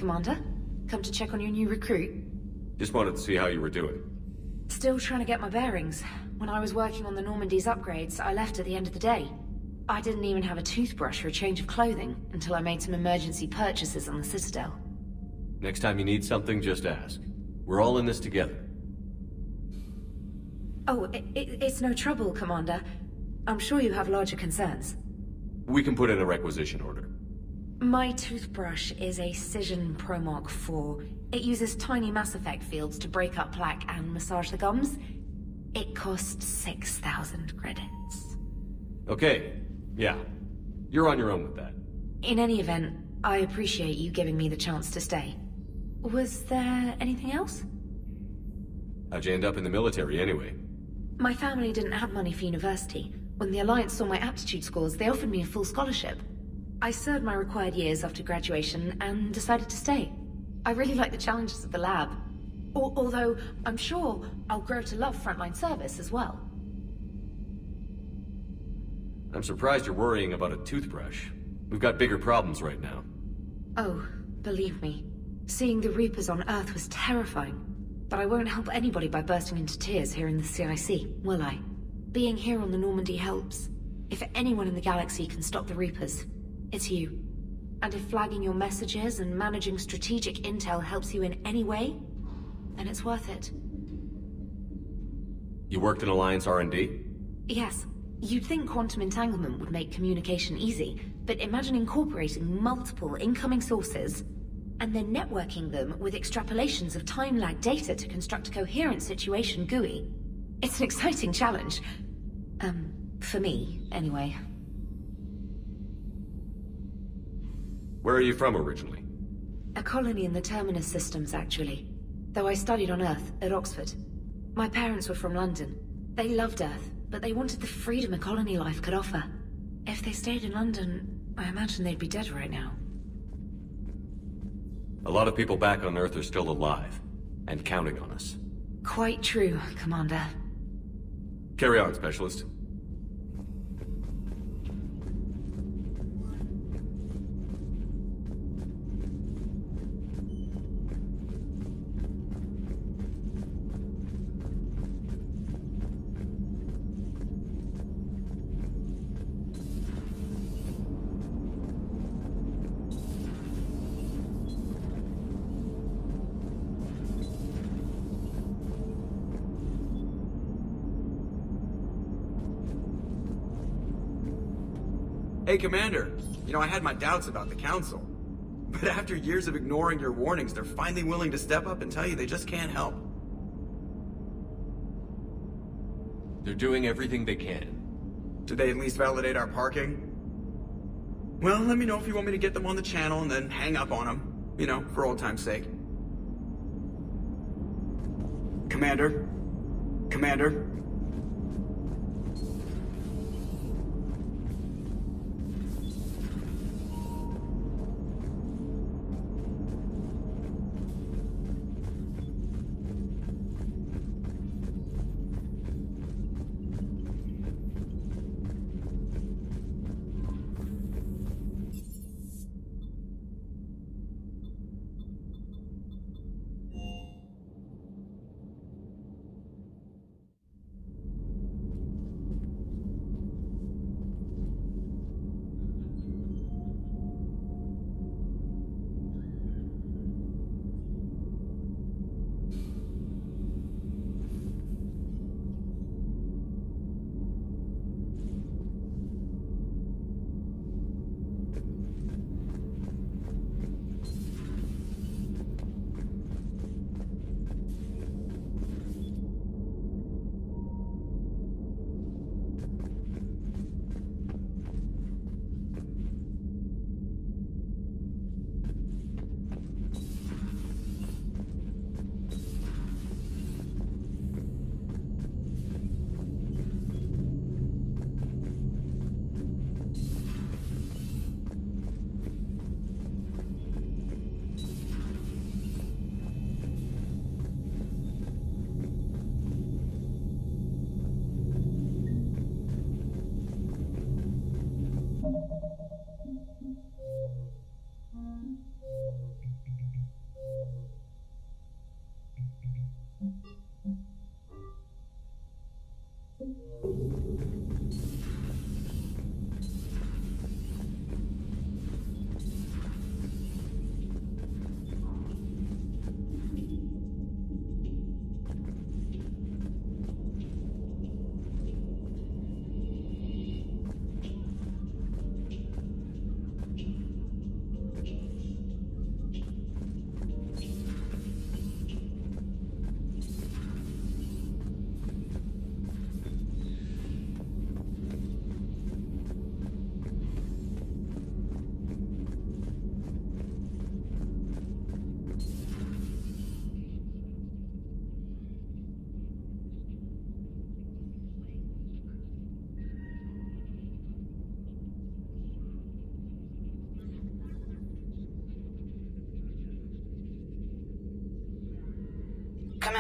Commander? Come to check on your new recruit? Just wanted to see how you were doing. Still trying to get my bearings. When I was working on the Normandy's upgrades, I left at the end of the day. I didn't even have a toothbrush or a change of clothing until I made some emergency purchases on the Citadel. Next time you need something, just ask. We're all in this together. Oh, it's no trouble, Commander. I'm sure you have larger concerns. We can put in a requisition order. My toothbrush is a Cision Pro Mark IV. It uses tiny Mass Effect fields to break up plaque and massage the gums. It costs 6,000 credits. Okay, yeah. You're on your own with that. In any event, I appreciate you giving me the chance to stay. Was there anything else? How'd you end up in the military anyway? My family didn't have money for university. When the Alliance saw my aptitude scores, they offered me a full scholarship. I served my required years after graduation and decided to stay. I really like the challenges of the lab. Although, I'm sure I'll grow to love frontline service as well. I'm surprised you're worrying about a toothbrush. We've got bigger problems right now. Oh, believe me. Seeing the Reapers on Earth was terrifying. But I won't help anybody by bursting into tears here in the CIC, will I? Being here on the Normandy helps. If anyone in the galaxy can stop the Reapers, it's you. And if flagging your messages and managing strategic intel helps you in any way, then it's worth it. You worked in Alliance R&D? Yes. You'd think quantum entanglement would make communication easy, but imagine incorporating multiple incoming sources and then networking them with extrapolations of time-lag data to construct a coherent situation GUI. It's an exciting challenge. For me, anyway. Where are you from originally? A colony in the Terminus systems, actually. Though I studied on Earth, at Oxford. My parents were from London. They loved Earth, but they wanted the freedom a colony life could offer. If they stayed in London, I imagine they'd be dead right now. A lot of people back on Earth are still alive, and counting on us. Quite true, Commander. Carry on, Specialist. Hey, Commander. You know, I had my doubts about the Council. But after years of ignoring your warnings, they're finally willing to step up and tell you they just can't help. They're doing everything they can. Did they at least validate our parking? Well, let me know if you want me to get them on the channel and then hang up on them. You know, for old time's sake. Commander? Commander?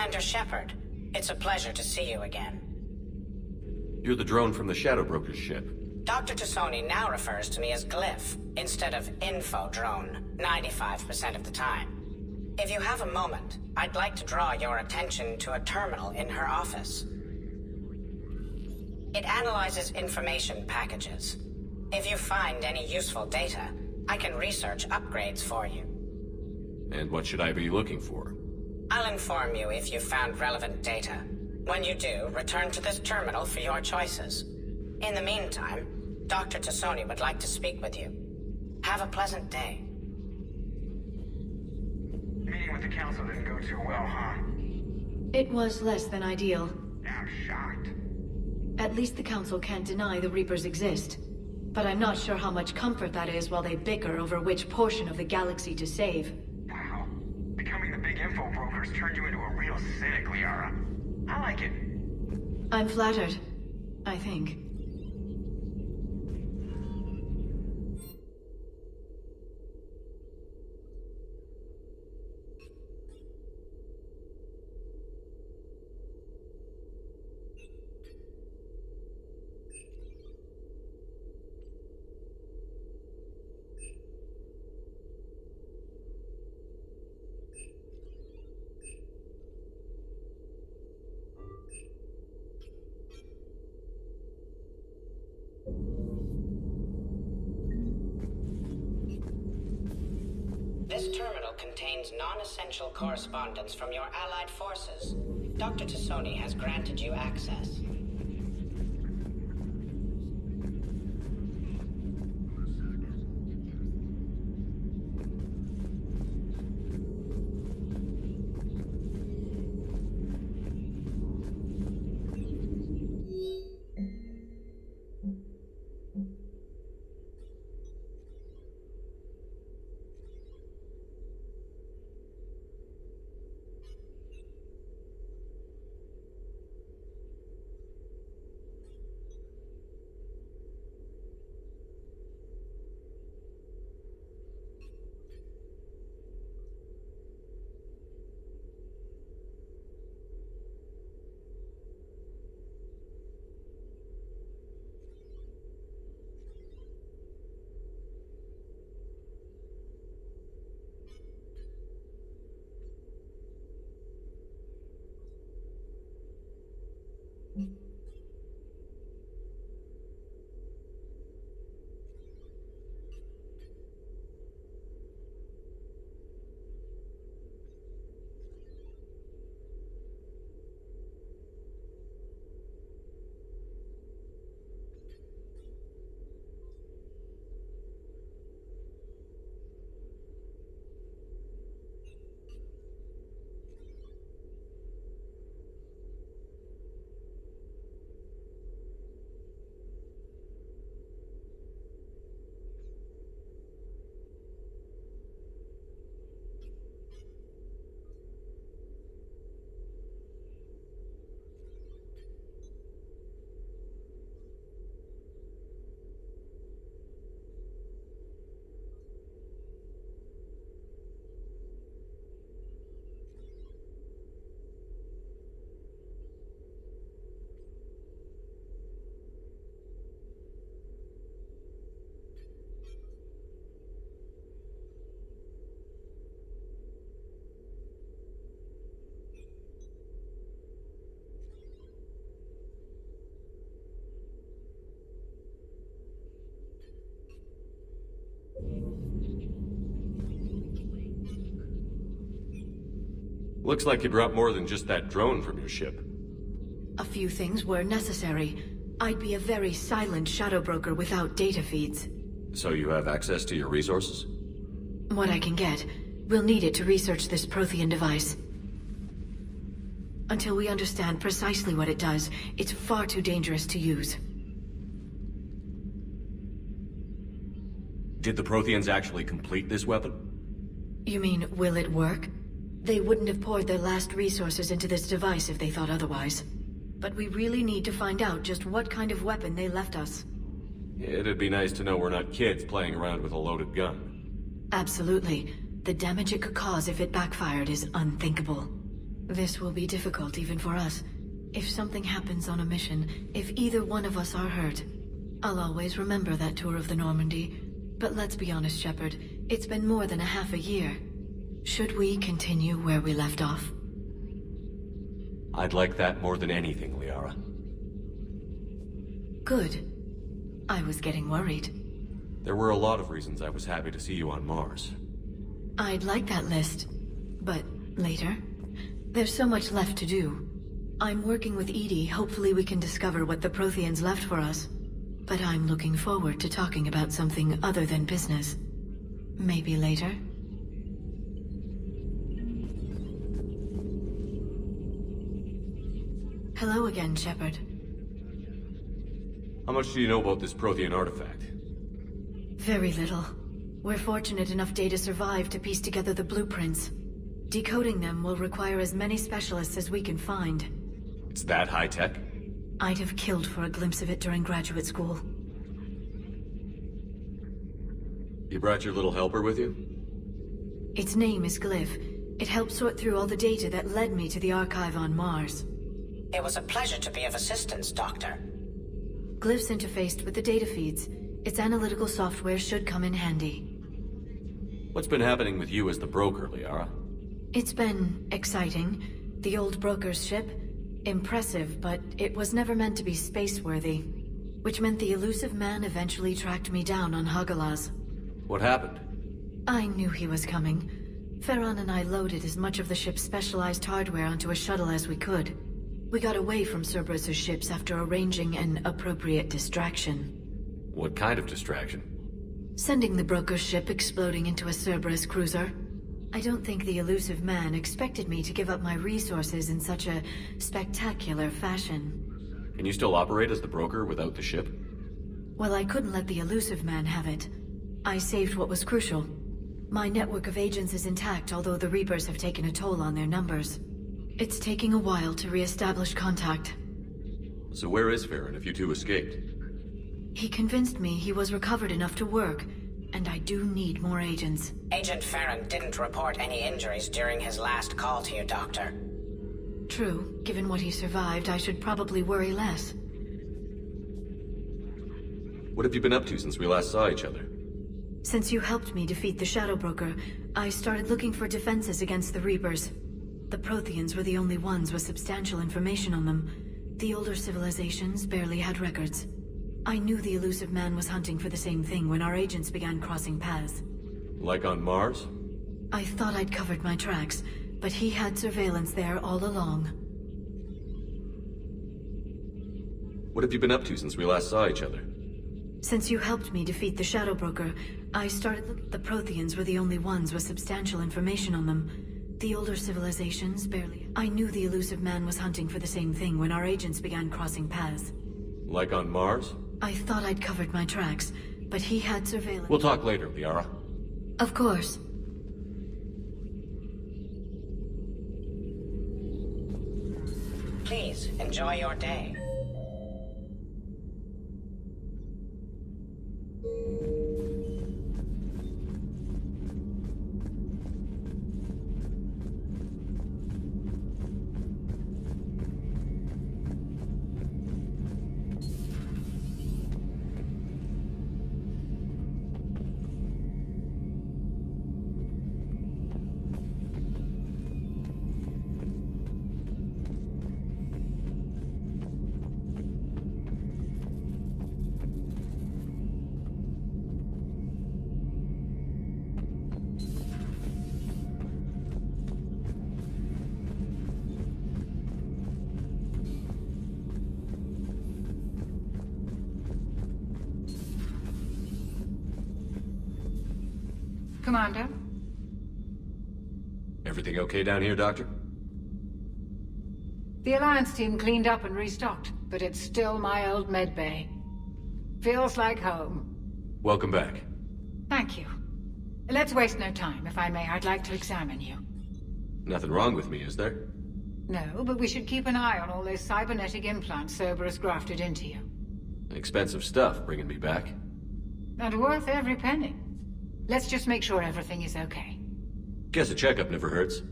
Commander Shepard. It's a pleasure to see you again. You're the drone from the Shadow Broker's ship. Dr. Tassoni now refers to me as Glyph, instead of Info Drone, 95% of the time. If you have a moment, I'd like to draw your attention to a terminal in her office. It analyzes information packages. If you find any useful data, I can research upgrades for you. And what should I be looking for? I'll inform you if you've found relevant data. When you do, return to this terminal for your choices. In the meantime, Dr. Tassoni would like to speak with you. Have a pleasant day. Meeting with the council didn't go too well, huh? It was less than ideal. I'm shocked. At least the council can't deny the Reapers exist. But I'm not sure how much comfort that is while they bicker over which portion of the galaxy to save. Wow. Becoming the big info broker's turned you into a real cynic, Liara. I like it. I'm flattered, I think. This terminal contains non-essential correspondence from your allied forces. Dr. Tassoni has granted you access. Looks like you brought more than just that drone from your ship. A few things were necessary. I'd be a very silent shadow broker without data feeds. So you have access to your resources? What I can get. We'll need it to research this Prothean device. Until we understand precisely what it does, it's far too dangerous to use. Did the Protheans actually complete this weapon? You mean, will it work? They wouldn't have poured their last resources into this device if they thought otherwise. But we really need to find out just what kind of weapon they left us. It'd be nice to know we're not kids playing around with a loaded gun. Absolutely. The damage it could cause if it backfired is unthinkable. This will be difficult even for us. If something happens on a mission, if either one of us are hurt, I'll always remember that tour of the Normandy. But let's be honest, Shepard, it's been more than a half a year. Should we continue where we left off? I'd like that more than anything, Liara. Good. I was getting worried. There were a lot of reasons I was happy to see you on Mars. I'd like that list, but later. There's so much left to do. I'm working with Edie. Hopefully we can discover what the Protheans left for us. But I'm looking forward to talking about something other than business. Maybe later? Hello again, Shepard. How much do you know about this Prothean artifact? Very little. We're fortunate enough Data survived to piece together the blueprints. Decoding them will require as many specialists as we can find. It's that high-tech? I'd have killed for a glimpse of it during graduate school. You brought your little helper with you? Its name is Glyph. It helped sort through all the data that led me to the archive on Mars. It was a pleasure to be of assistance, Doctor. Glyph's interfaced with the data feeds. Its analytical software should come in handy. What's been happening with you as the broker, Liara? It's been exciting. The old broker's ship? Impressive, but it was never meant to be space-worthy. Which meant the elusive man eventually tracked me down on Hagalaz. What happened? I knew he was coming. Farron and I loaded as much of the ship's specialized hardware onto a shuttle as we could. We got away from Cerberus' ships after arranging an appropriate distraction. What kind of distraction? Sending the broker's ship exploding into a Cerberus cruiser. I don't think the elusive man expected me to give up my resources in such a spectacular fashion. Can you still operate as the broker without the ship? Well, I couldn't let the elusive man have it. I saved what was crucial. My network of agents is intact, although the Reapers have taken a toll on their numbers. It's taking a while to re-establish contact. So where is Farron if you two escaped? He convinced me he was recovered enough to work, and I do need more agents. Agent Farron didn't report any injuries during his last call to you, Doctor. True. Given what he survived, I should probably worry less. What have you been up to since we last saw each other? Since you helped me defeat the Shadow Broker, I started looking for defenses against the Reapers. The Protheans were the only ones with substantial information on them. The older civilizations barely had records. I knew the elusive man was hunting for the same thing when our agents began crossing paths. Like on Mars? I thought I'd covered my tracks, but he had surveillance there all along. What have you been up to since we last saw each other? Since you helped me defeat the Shadow Broker, I started The Protheans were the only ones with substantial information on them. The older civilizations barely... I knew the elusive man was hunting for the same thing when our agents began crossing paths. Like on Mars? I thought I'd covered my tracks, but he had surveillance... We'll talk later, Liara. Of course. Please, enjoy your day. Commander? Everything okay down here, Doctor? The Alliance team cleaned up and restocked, but it's still my old med bay. Feels like home. Welcome back. Thank you. Let's waste no time. If I may, I'd like to examine you. Nothing wrong with me, is there? No, but we should keep an eye on all those cybernetic implants Cerberus grafted into you. Expensive stuff bringing me back. And worth every penny. Let's just make sure everything is okay. Guess a checkup never hurts.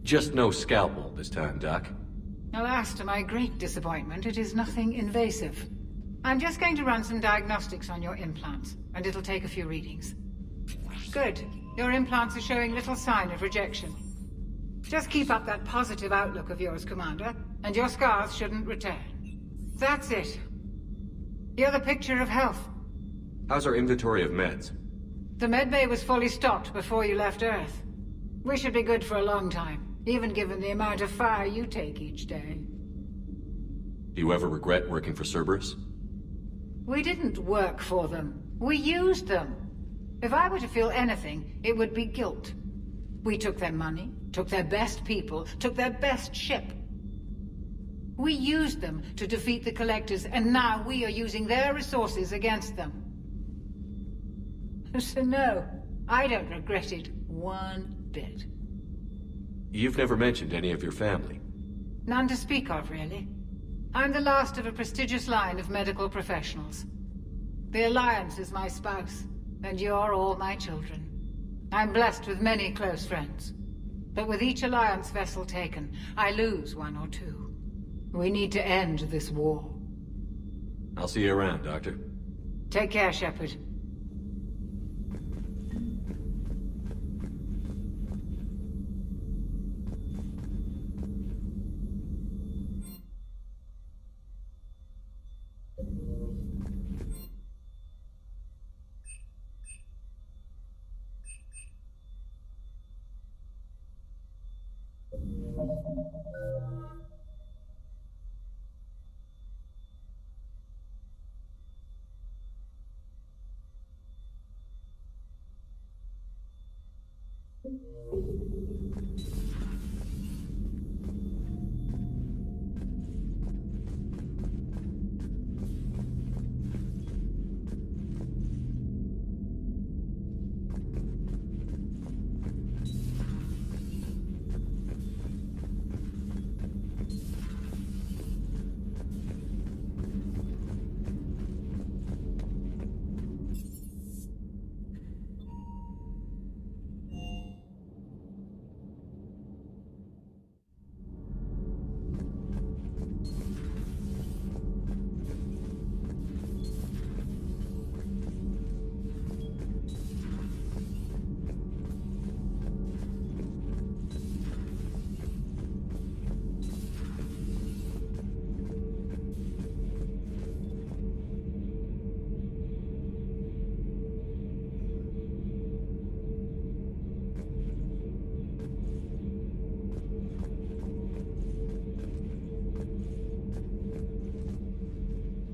Just no scalpel this time, Doc. Alas, to my great disappointment, it is nothing invasive. I'm just going to run some diagnostics on your implants, and it'll take a few readings. Good. Your implants are showing little sign of rejection. Just keep up that positive outlook of yours, Commander, and your scars shouldn't return. That's it. You're the picture of health. How's our inventory of meds? The medbay was fully stocked before you left Earth. We should be good for a long time, even given the amount of fire you take each day. Do you ever regret working for Cerberus? We didn't work for them. We used them. If I were to feel anything, it would be guilt. We took their money, took their best people, took their best ship. We used them to defeat the Collectors, and now we are using their resources against them. So no, I don't regret it one bit. You've never mentioned any of your family. None to speak of, really. I'm the last of a prestigious line of medical professionals. The Alliance is my spouse, and you're all my children. I'm blessed with many close friends. But with each Alliance vessel taken, I lose one or two. We need to end this war. I'll see you around, Doctor. Take care, Shepard.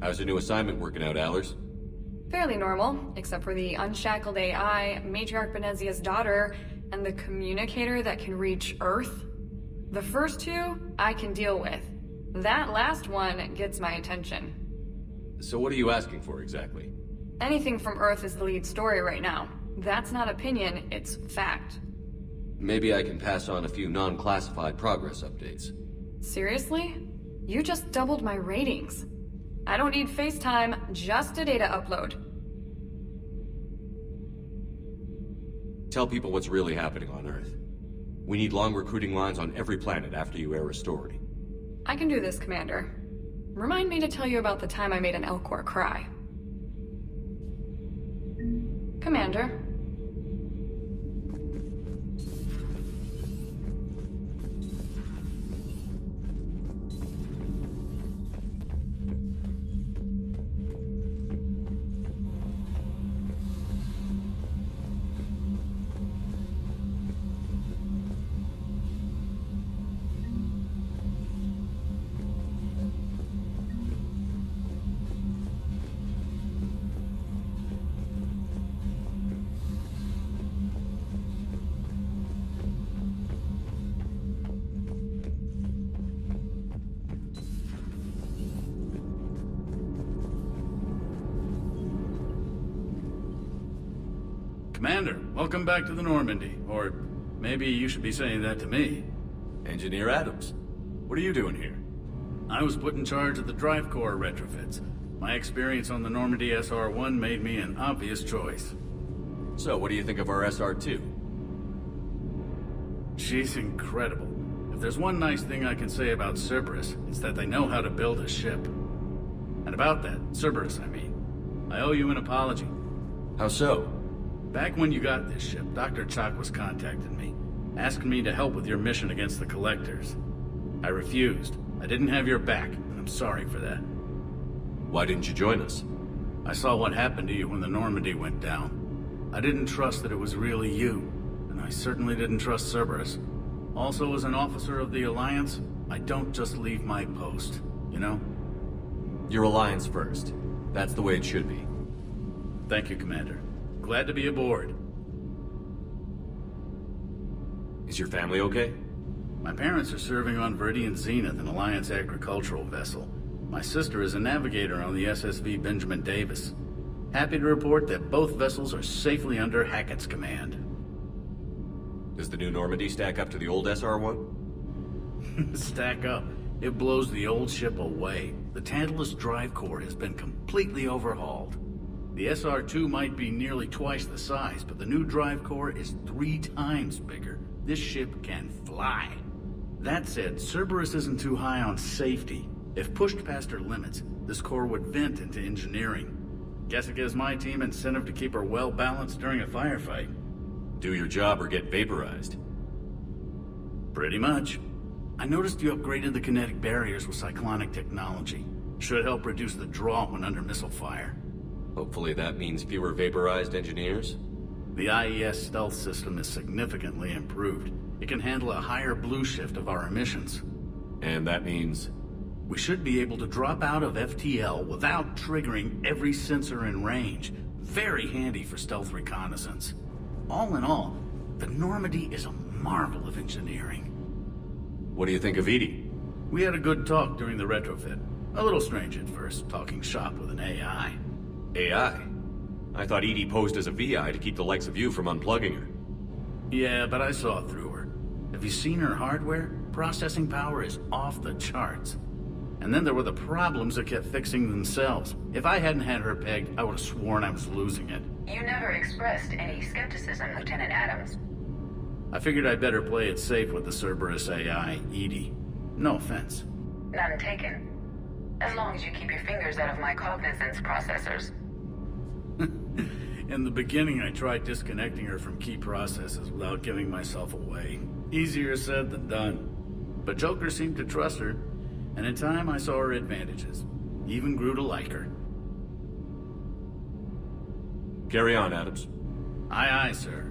How's your new assignment working out, Allers? Fairly normal, except for the unshackled AI, Matriarch Benezia's daughter, and the communicator that can reach Earth. The first two, I can deal with. That last one gets my attention. So what are you asking for, exactly? Anything from Earth is the lead story right now. That's not opinion, it's fact. Maybe I can pass on a few non-classified progress updates. Seriously? You just doubled my ratings. I don't need FaceTime, just a data upload. Tell people what's really happening on Earth. We need long recruiting lines on every planet after you air a story. I can do this, Commander. Remind me to tell you about the time I made an Elcor cry. Commander. Commander, welcome back to the Normandy. Or maybe you should be saying that to me. Engineer Adams, what are you doing here? I was put in charge of the drive core retrofits. My experience on the Normandy SR-1 made me an obvious choice. So, what do you think of our SR-2? She's incredible. there's one nice thing I can say about Cerberus, it's that they know how to build a ship. And about that, Cerberus, I mean, I owe you an apology. How so? Back when you got this ship, Dr. Chakwas contacted me, asking me to help with your mission against the Collectors. I refused. I didn't have your back, and I'm sorry for that. Why didn't you join us? I saw what happened to you when the Normandy went down. I didn't trust that it was really you, and I certainly didn't trust Cerberus. Also, as an officer of the Alliance, I don't just leave my post, you know? Your Alliance first. That's the way it should be. Thank you, Commander. Glad to be aboard. Is your family okay? My parents are serving on Viridian Zenith, an Alliance agricultural vessel. My sister is a navigator on the SSV Benjamin Davis. Happy to report that both vessels are safely under Hackett's command. Does the new Normandy stack up to the old SR-1? Stack up. It blows the old ship away. The Tantalus drive core has been completely overhauled. The SR-2 might be nearly twice the size, but the new drive core is 3 times bigger. This ship can fly. That said, Cerberus isn't too high on safety. If pushed past her limits, this core would vent into engineering. Guess it gives my team incentive to keep her well balanced during a firefight. Do your job or get vaporized. Pretty much. I noticed you upgraded the kinetic barriers with cyclonic technology. Should help reduce the draw when under missile fire. Hopefully that means fewer vaporized engineers? The IES stealth system is significantly improved. It can handle a higher blue shift of our emissions. And that means? We should be able to drop out of FTL without triggering every sensor in range. Very handy for stealth reconnaissance. All in all, the Normandy is a marvel of engineering. What do you think of Edie? We had a good talk during the retrofit. A little strange at first, talking shop with an AI. AI? I thought Edie posed as a VI to keep the likes of you from unplugging her. Yeah, but I saw through her. Have you seen her hardware? Processing power is off the charts. And then there were the problems that kept fixing themselves. If I hadn't had her pegged, I would have sworn I was losing it. You never expressed any skepticism, Lieutenant Adams. I figured I'd better play it safe with the Cerberus AI, Edie. No offense. None taken. As long as you keep your fingers out of my cognizance processors. In the beginning, I tried disconnecting her from key processes without giving myself away. Easier said than done. But Joker seemed to trust her, and in time I saw her advantages. Even grew to like her. Carry on, Adams. Aye, aye, sir.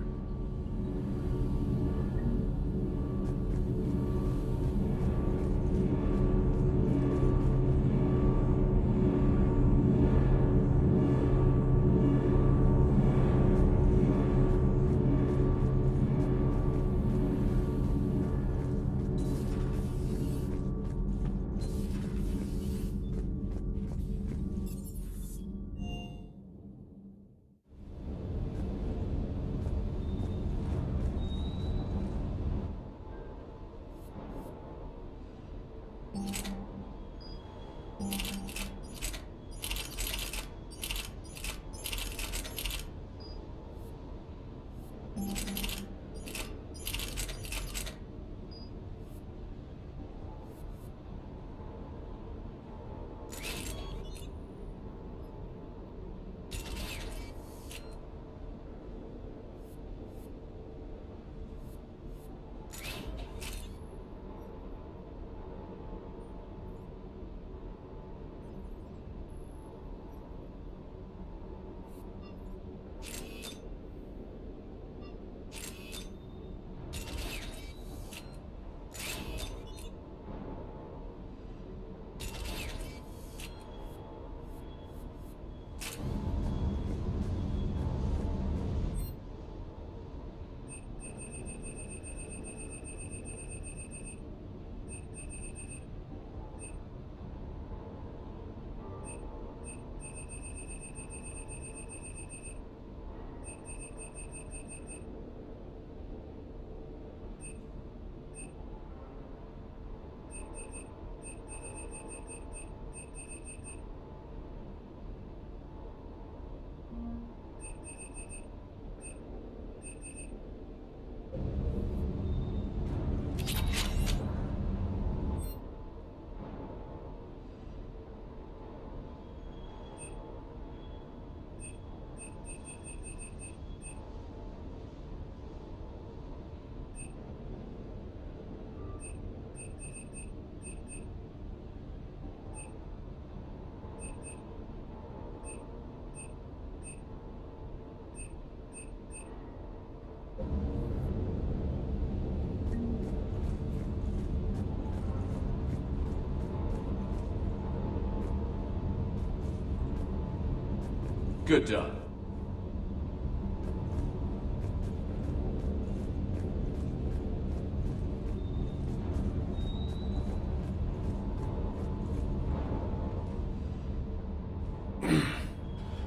Good job.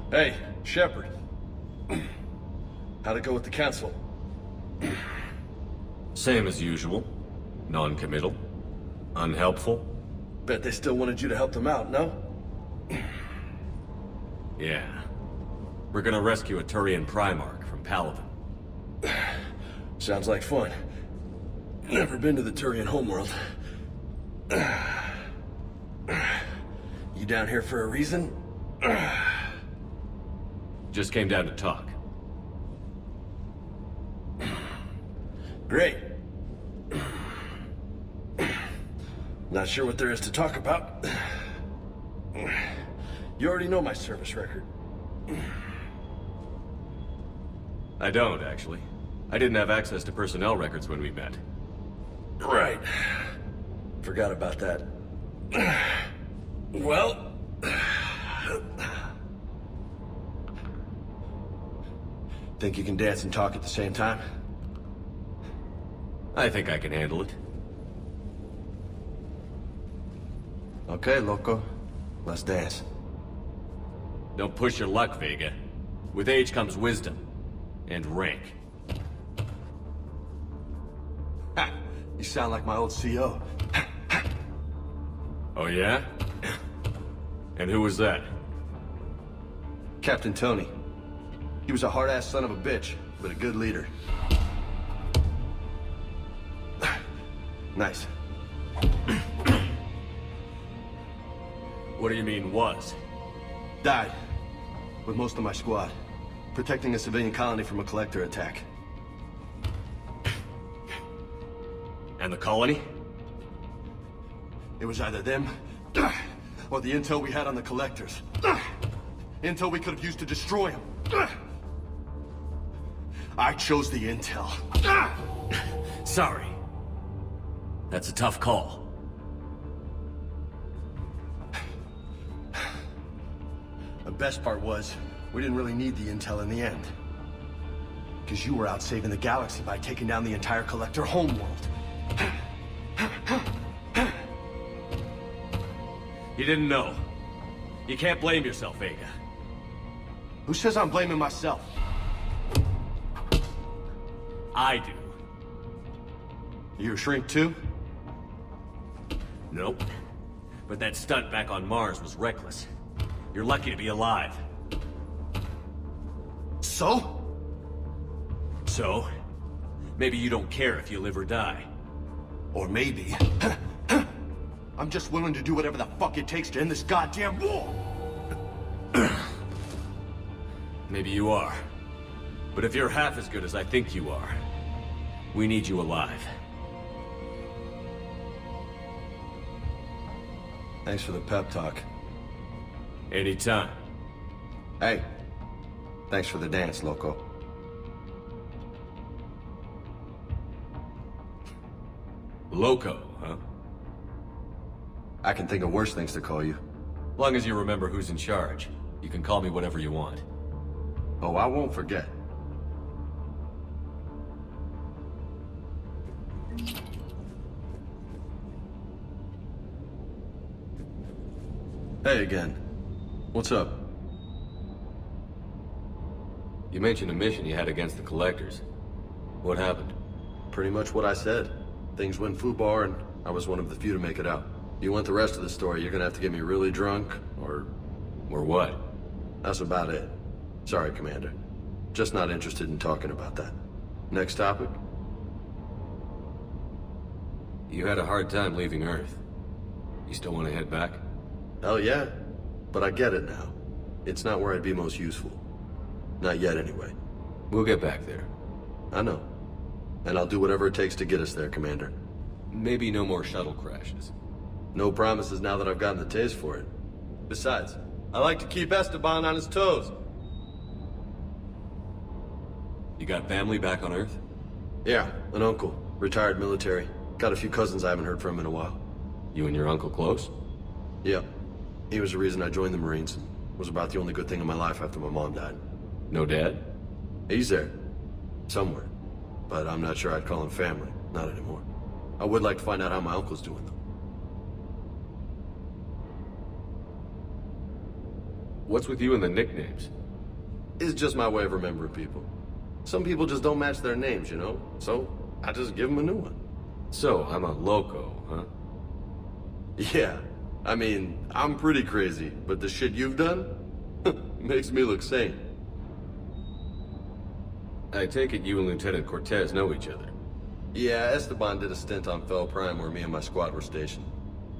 Hey, Shepard. How'd it go with the council? Same as usual. Non-committal. Unhelpful. Bet they still wanted you to help them out, no? Yeah. We're gonna rescue a Turian Primarch from Palaven. Sounds like fun. Never been to the Turian homeworld. You down here for a reason? Just came down to talk. Great. Not sure what there is to talk about. You already know my service record. I don't, actually. I didn't have access to personnel records when we met. Right. Forgot about that. Well... Think you can dance and talk at the same time? I think I can handle it. Okay, loco. Let's dance. Don't push your luck, Vega. With age comes wisdom. And rank. Ha! You sound like my old CO. Oh yeah? And who was that? Captain Tony. He was a hard-ass son of a bitch, but a good leader. Nice. What do you mean, was? Died. With most of my squad. Protecting a civilian colony from a collector attack. And the colony? It was either them, or the intel we had on the collectors. Intel we could have used to destroy them. I chose the intel. Sorry. That's a tough call. The best part was, we didn't really need the intel in the end. Because you were out saving the galaxy by taking down the entire Collector homeworld. You didn't know. You can't blame yourself, Vega. Who says I'm blaming myself? I do. You a shrink too? Nope. But that stunt back on Mars was reckless. You're lucky to be alive. So? So? Maybe you don't care if you live or die. Or maybe... I'm just willing to do whatever the fuck it takes to end this goddamn war! Maybe you are. But if you're half as good as I think you are, we need you alive. Thanks for the pep talk. Anytime. Hey, thanks for the dance, loco. Loco, huh? I can think of worse things to call you. Long as you remember who's in charge, you can call me whatever you want. Oh, I won't forget. Hey again. What's up? You mentioned a mission you had against the Collectors. What happened? Pretty much what I said. Things went foobar and I was one of the few to make it out. You want the rest of the story, you're gonna have to get me really drunk, or... Or what? That's about it. Sorry, Commander. Just not interested in talking about that. Next topic? You had a hard time leaving Earth. You still want to head back? Hell yeah. But I get it now. It's not where I'd be most useful. Not yet, anyway. We'll get back there. I know. And I'll do whatever it takes to get us there, Commander. Maybe no more shuttle crashes. No promises now that I've gotten the taste for it. Besides, I like to keep Esteban on his toes. You got family back on Earth? Yeah, an uncle. Retired military. Got a few cousins I haven't heard from in a while. You and your uncle close? Yep. He was the reason I joined the Marines. Was about the only good thing in my life after my mom died. No dad? He's there. Somewhere. But I'm not sure I'd call him family. Not anymore. I would like to find out how my uncle's doing, though. What's with you and the nicknames? It's just my way of remembering people. Some people just don't match their names, you know? So, I just give them a new one. So, I'm a loco, huh? Yeah. I mean, I'm pretty crazy, but the shit you've done makes me look sane. I take it you and Lieutenant Cortez know each other. Yeah, Esteban did a stint on Fel Prime where me and my squad were stationed.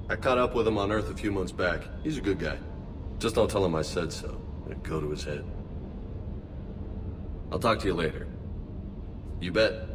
I caught up with him on Earth a few months back. He's a good guy. Just don't tell him I said so. It'd go to his head. I'll talk to you later. You bet.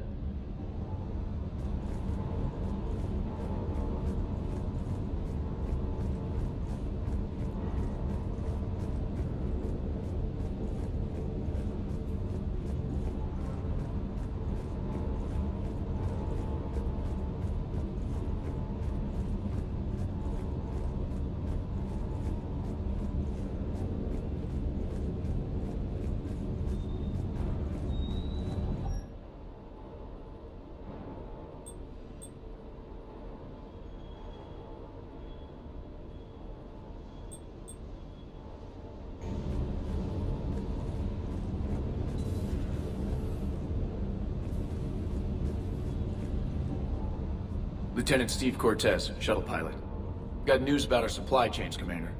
Lieutenant Steve Cortez, shuttle pilot. Got news about our supply chains, Commander.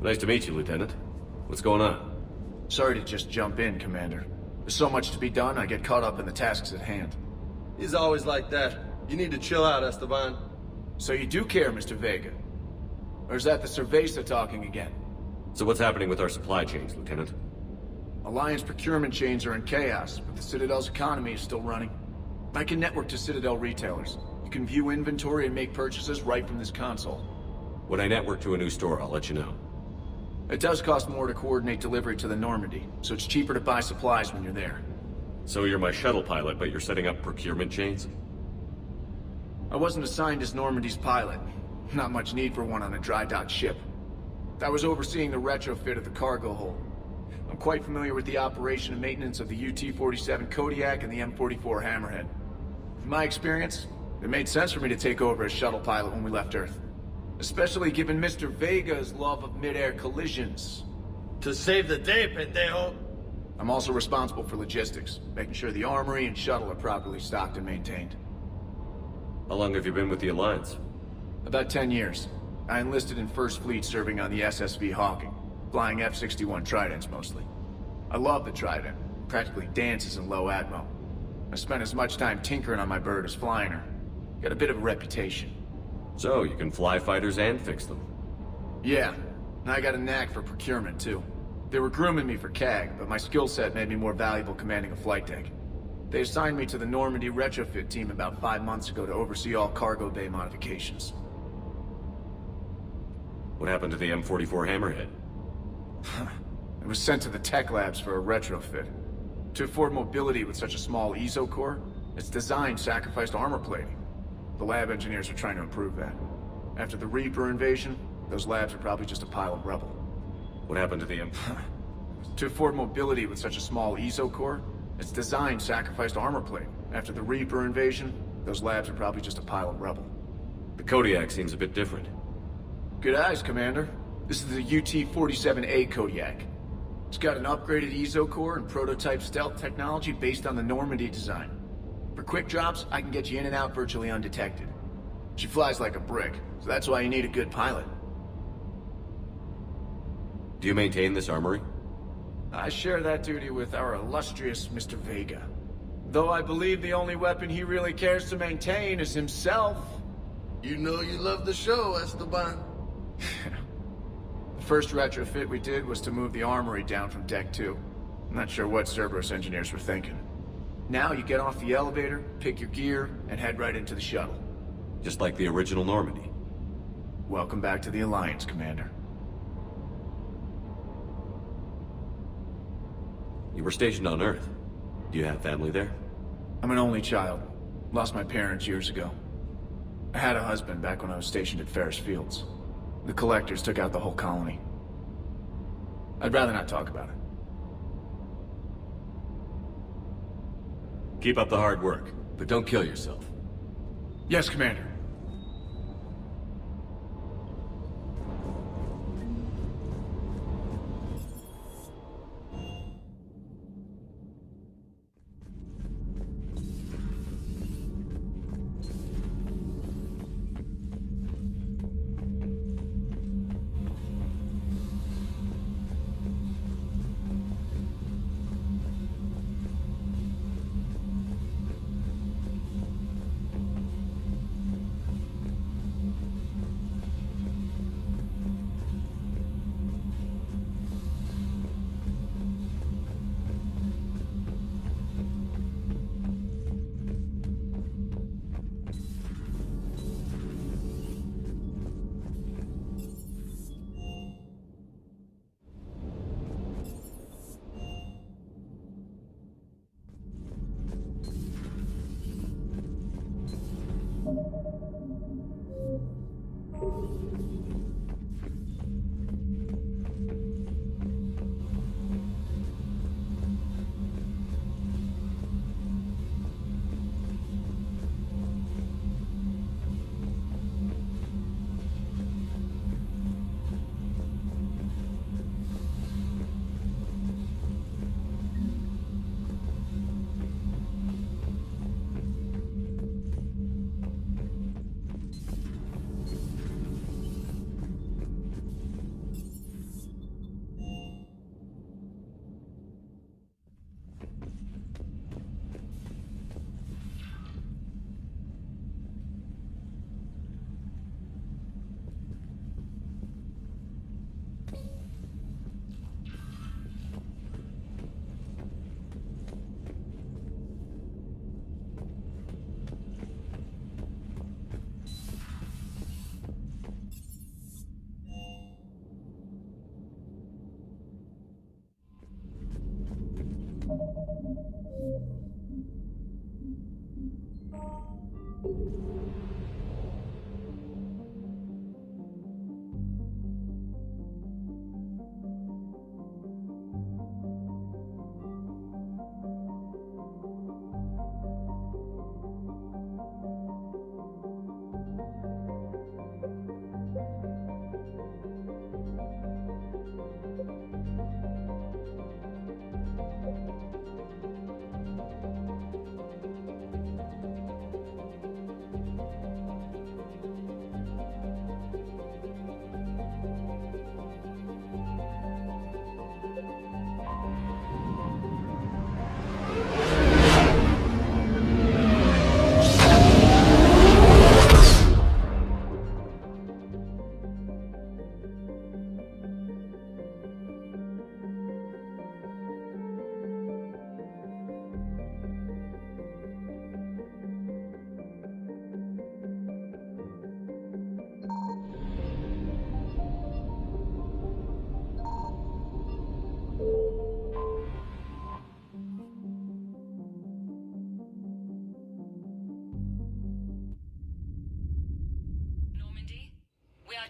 Nice to meet you, Lieutenant. What's going on? Sorry to just jump in, Commander. There's so much to be done, I get caught up in the tasks at hand. He's always like that. You need to chill out, Esteban. So you do care, Mr. Vega? Or is that the Cerveza talking again? So what's happening with our supply chains, Lieutenant? Alliance procurement chains are in chaos, but the Citadel's economy is still running. I can network to Citadel retailers. You can view inventory and make purchases right from this console. When I network to a new store, I'll let you know. It does cost more to coordinate delivery to the Normandy, so it's cheaper to buy supplies when you're there. So you're my shuttle pilot, but you're setting up procurement chains? I wasn't assigned as Normandy's pilot. Not much need for one on a dry dock ship. I was overseeing the retrofit of the cargo hold. I'm quite familiar with the operation and maintenance of the UT-47 Kodiak and the M44 Hammerhead. In my experience, it made sense for me to take over as shuttle pilot when we left Earth. Especially given Mr. Vega's love of mid-air collisions. To save the day, pendejo! I'm also responsible for logistics, making sure the armory and shuttle are properly stocked and maintained. How long have you been with the Alliance? About 10 years. I enlisted in First Fleet serving on the SSV Hawking, flying F-61 Tridents mostly. I love the Trident, practically dances in low atmo. I spent as much time tinkering on my bird as flying her. Got a bit of a reputation. So, you can fly fighters and fix them? Yeah, and I got a knack for procurement too. They were grooming me for CAG, but my skill set made me more valuable commanding a flight deck. They assigned me to the Normandy retrofit team about 5 months ago to oversee all cargo bay modifications. What happened to the M44 Hammerhead? It was sent to the tech labs for a retrofit. To afford mobility with such a small ESO core, its design sacrificed armor plating. The lab engineers are trying to improve that. After the Reaper invasion, those labs are probably just a pile of rubble. What happened to the M... To afford mobility with such a small ESO core, its design sacrificed armor plating. After the Reaper invasion, those labs are probably just a pile of rubble. The Kodiak seems a bit different. Good eyes, Commander. This is the UT-47A Kodiak. It's got an upgraded ESO core and prototype stealth technology based on the Normandy design. For quick drops, I can get you in and out virtually undetected. She flies like a brick, so that's why you need a good pilot. Do you maintain this armory? I share that duty with our illustrious Mr. Vega. Though I believe the only weapon he really cares to maintain is himself. You know you love the show, Esteban. The first retrofit we did was to move the armory down from Deck 2. I'm not sure what Cerberus engineers were thinking. Now you get off the elevator, pick your gear, and head right into the shuttle. Just like the original Normandy. Welcome back to the Alliance, Commander. You were stationed on Earth. Do you have family there? I'm an only child. Lost my parents years ago. I had a husband back when I was stationed at Ferris Fields. The Collectors took out the whole colony. I'd rather not talk about it. Keep up the hard work, but don't kill yourself. Yes, Commander.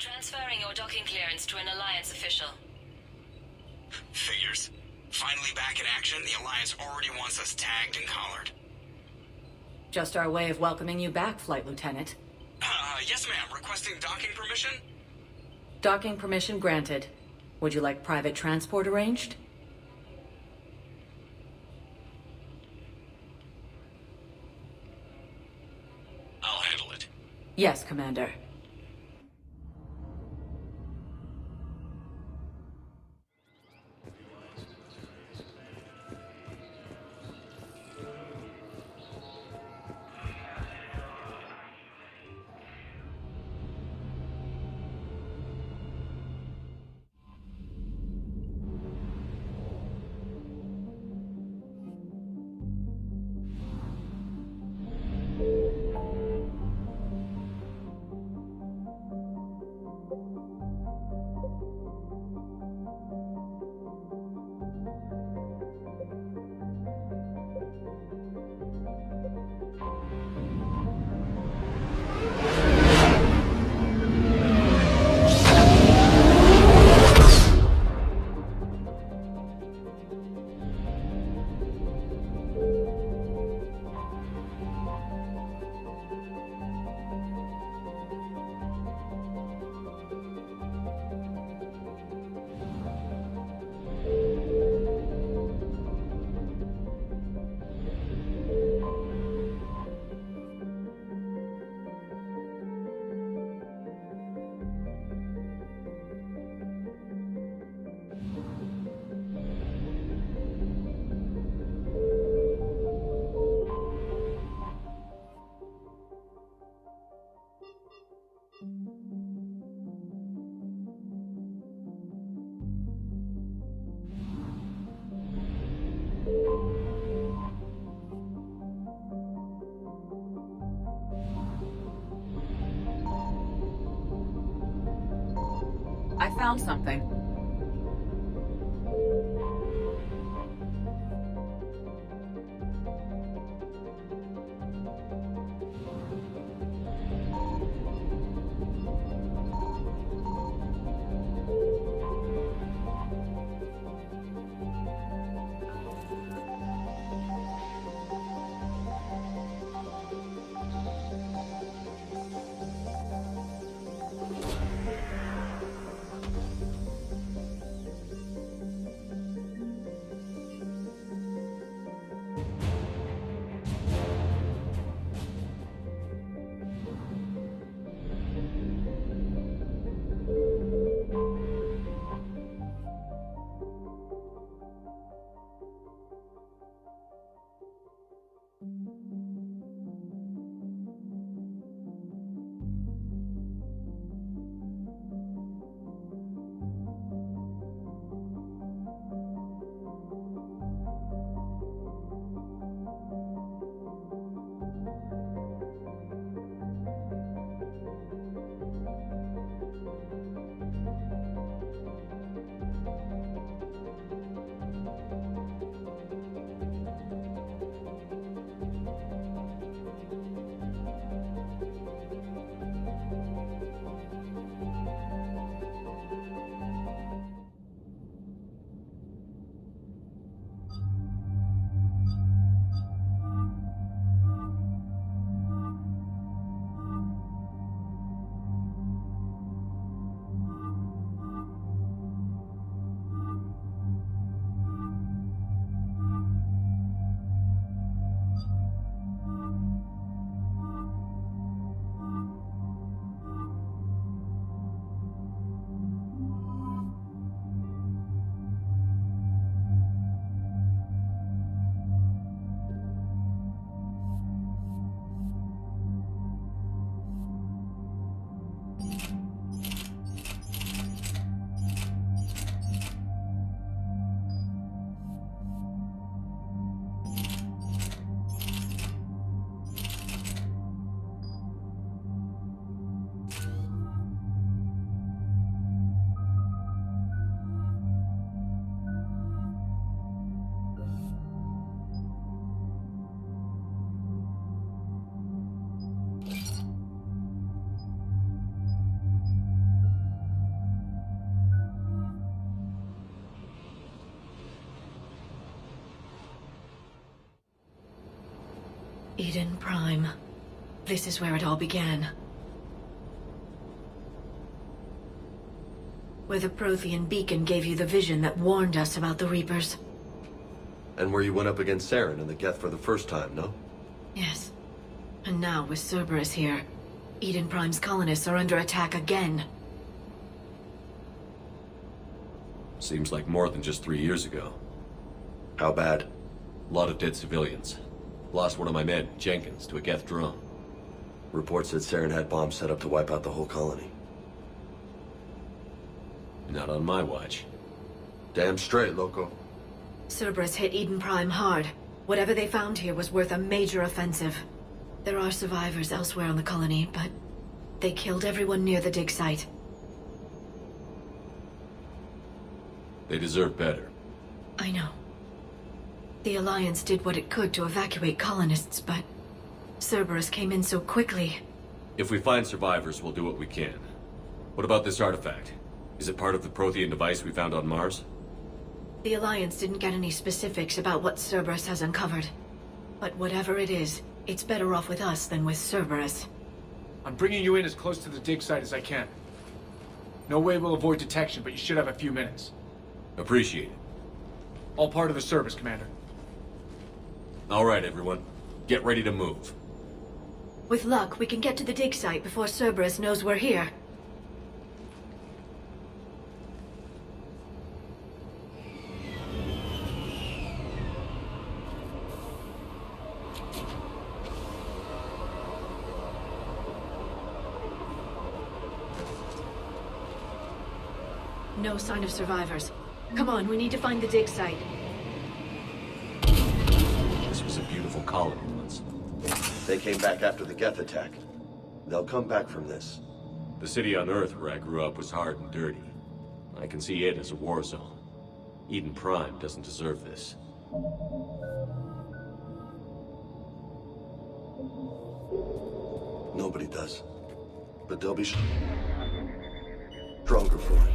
Transferring your docking clearance to an Alliance official. Figures. Finally back in action, the Alliance already wants us tagged and collared. Just our way of welcoming you back, Flight Lieutenant. Yes ma'am. Requesting docking permission? Docking permission granted. Would you like private transport arranged? I'll handle it. Yes, Commander. found something. Eden Prime. This is where it all began. Where the Prothean beacon gave you the vision that warned us about the Reapers. And where you went up against Saren and the Geth for the first time, no? Yes. And now, with Cerberus here, Eden Prime's colonists are under attack again. Seems like more than just 3 years ago. How bad? A lot of dead civilians. Lost one of my men, Jenkins, to a Geth drone. Reports said Saren had bombs set up to wipe out the whole colony. Not on my watch. Damn straight, Loco. Cerberus hit Eden Prime hard. Whatever they found here was worth a major offensive. There are survivors elsewhere on the colony, but they killed everyone near the dig site. They deserve better. I know. The Alliance did what it could to evacuate colonists, but Cerberus came in so quickly. If we find survivors, we'll do what we can. What about this artifact? Is it part of the Prothean device we found on Mars? The Alliance didn't get any specifics about what Cerberus has uncovered. But whatever it is, it's better off with us than with Cerberus. I'm bringing you in as close to the dig site as I can. No way we'll avoid detection, but you should have a few minutes. Appreciate it. All part of the service, Commander. All right, everyone. Get ready to move. With luck, we can get to the dig site before Cerberus knows we're here. No sign of survivors. Come on, we need to find the dig site. This was a beautiful colony once. They came back after the Geth attack. They'll come back from this. The city on Earth where I grew up was hard and dirty. I can see it as a war zone. Eden Prime doesn't deserve this. Nobody does. But they'll be stronger for it.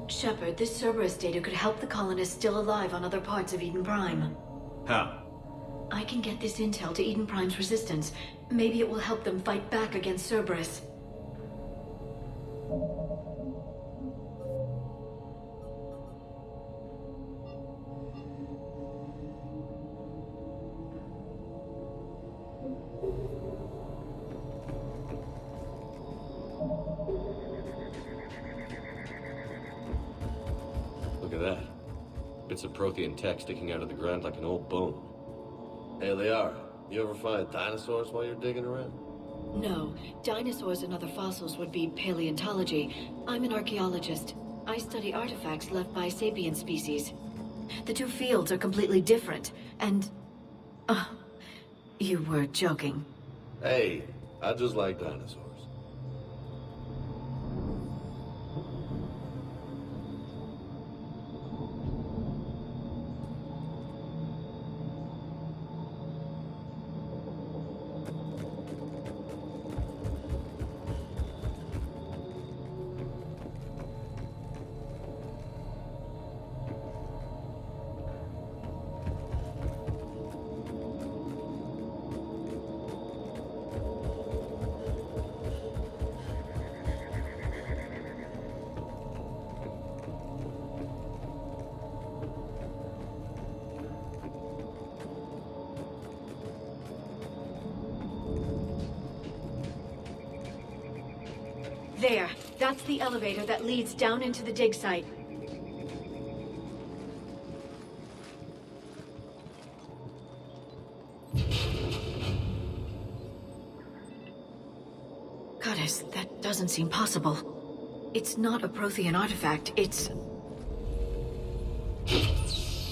Shepard, this Cerberus data could help the colonists still alive on other parts of Eden Prime. How? I can get this intel to Eden Prime's resistance. Maybe it will help them fight back against Cerberus. Look at that. Bits of Prothean tech sticking out of the ground like an old bone. Hey, Liara, you ever find dinosaurs while you're digging around? No, dinosaurs and other fossils would be paleontology. I'm an archaeologist. I study artifacts left by sapient species. The two fields are completely different, and... you were joking. Hey, I just like dinosaurs. There, that's the elevator that leads down into the dig site. Goddess, that doesn't seem possible. It's not a Prothean artifact, it's...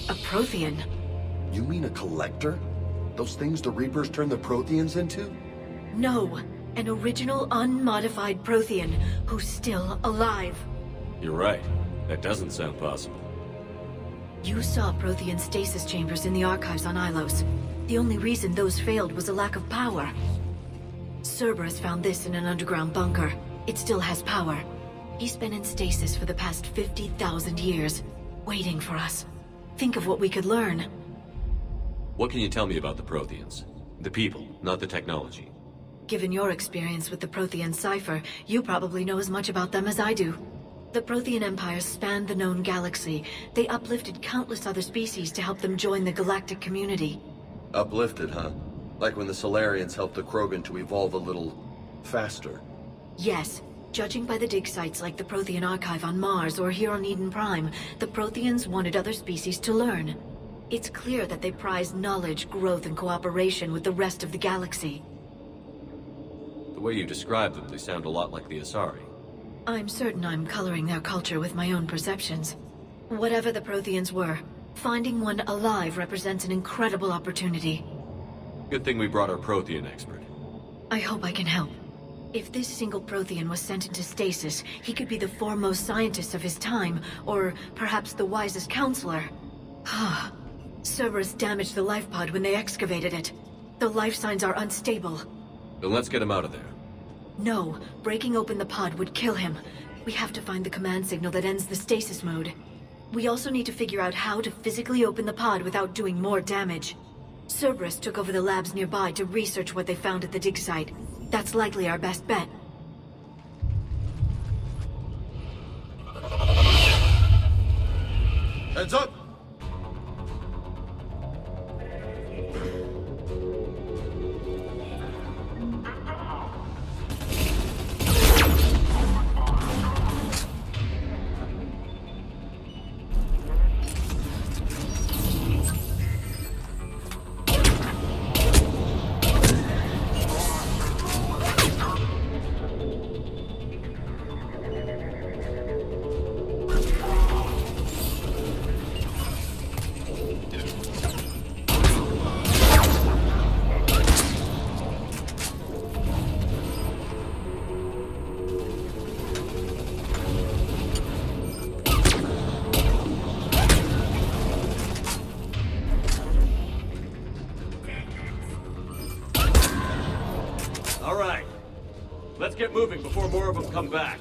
a Prothean. You mean a collector? Those things the Reapers turn the Protheans into? No, an original unmodified Prothean who's still alive. You're right. That doesn't sound possible. You saw Prothean stasis chambers in the archives on Ilos. The only reason those failed was a lack of power. Cerberus found this in an underground bunker. It still has power. He's been in stasis for the past 50,000 years, waiting for us. Think of what we could learn. What can you tell me about the Protheans? The people, not the technology. Given your experience with the Prothean cipher, you probably know as much about them as I do. The Prothean empires spanned the known galaxy. They uplifted countless other species to help them join the galactic community. Uplifted, huh? Like when the Solarians helped the Krogan to evolve a little... faster. Yes. Judging by the dig sites like the Prothean Archive on Mars or here on Eden Prime, the Protheans wanted other species to learn. It's clear that they prize knowledge, growth, and cooperation with the rest of the galaxy. The way you describe them, they sound a lot like the Asari. I'm certain I'm coloring their culture with my own perceptions. Whatever the Protheans were, finding one alive represents an incredible opportunity. Good thing we brought our Prothean expert. I hope I can help. If this single Prothean was sent into stasis, he could be the foremost scientist of his time, or perhaps the wisest counselor. Cerberus damaged the life pod when they excavated it. The life signs are unstable. Then let's get him out of there. No, breaking open the pod would kill him. We have to find the command signal that ends the stasis mode. We also need to figure out how to physically open the pod without doing more damage. Cerberus took over the labs nearby to research what they found at the dig site. That's likely our best bet. Heads up! All right. Let's get moving before more of them come back.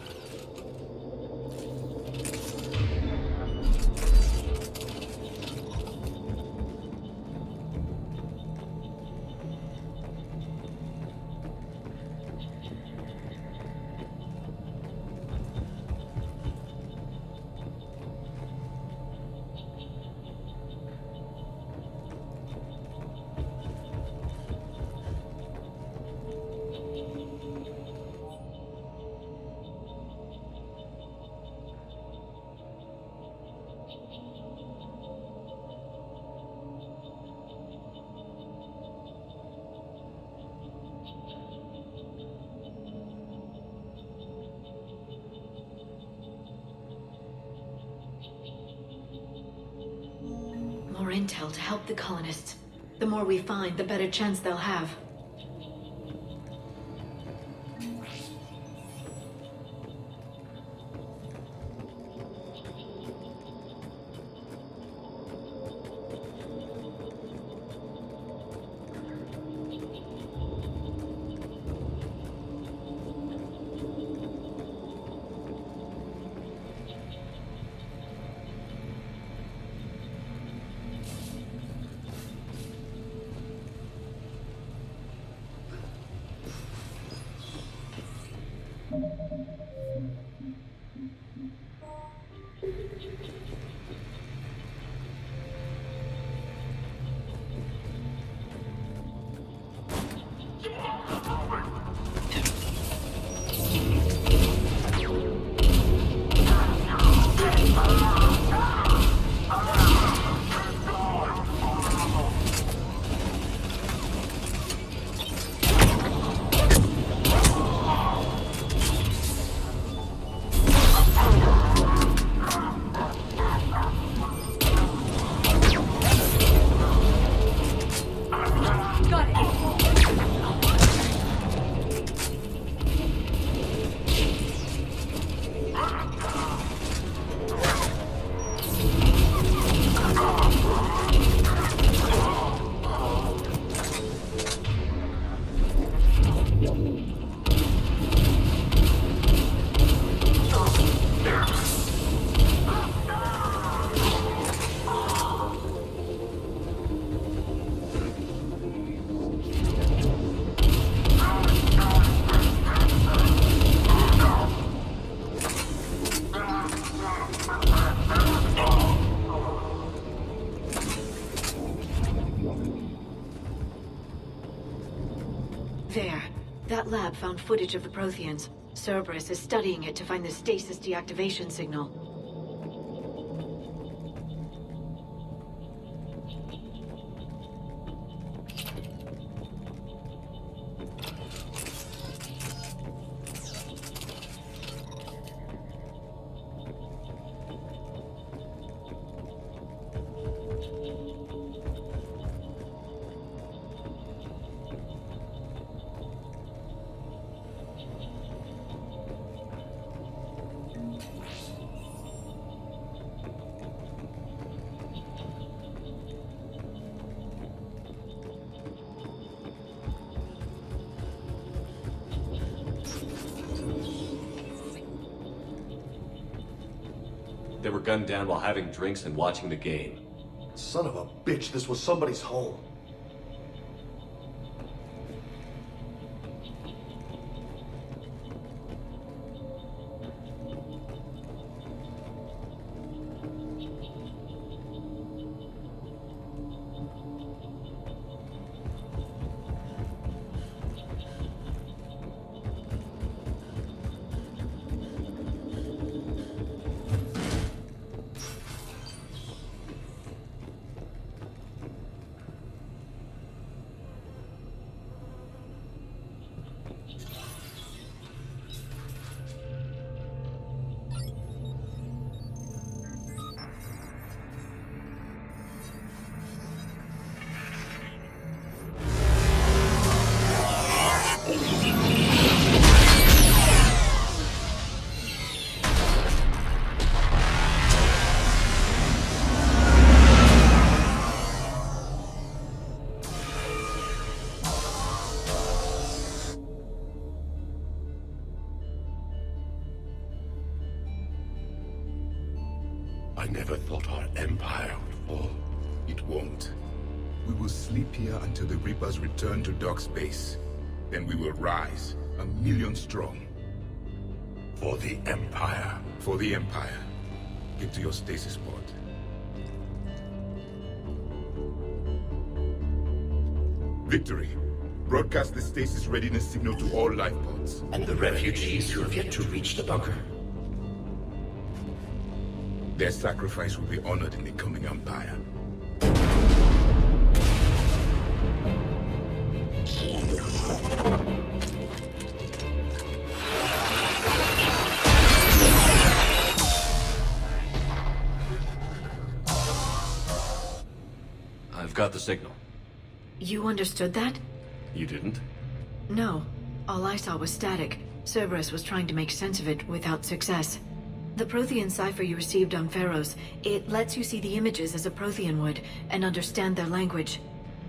More intel to help the colonists. The more we find, the better chance they'll have. There. That lab found footage of the Protheans. Cerberus is studying it to find the stasis deactivation signal. They were gunned down while having drinks and watching the game. Son of a bitch, this was somebody's home. I never thought our empire would fall. It won't. We will sleep here until the Reapers return to dark space. Then we will rise, 1,000,000 strong. For the Empire. For the Empire. Get to your stasis pod. Victory. Broadcast the stasis readiness signal to all life pods. And the refugees who have yet to reach the bunker? Their sacrifice will be honored in the coming Empire. I've got the signal. You understood that? You didn't? No. All I saw was static. Cerberus was trying to make sense of it without success. The Prothean cipher you received on Pharaohs, it lets you see the images as a Prothean would, and understand their language.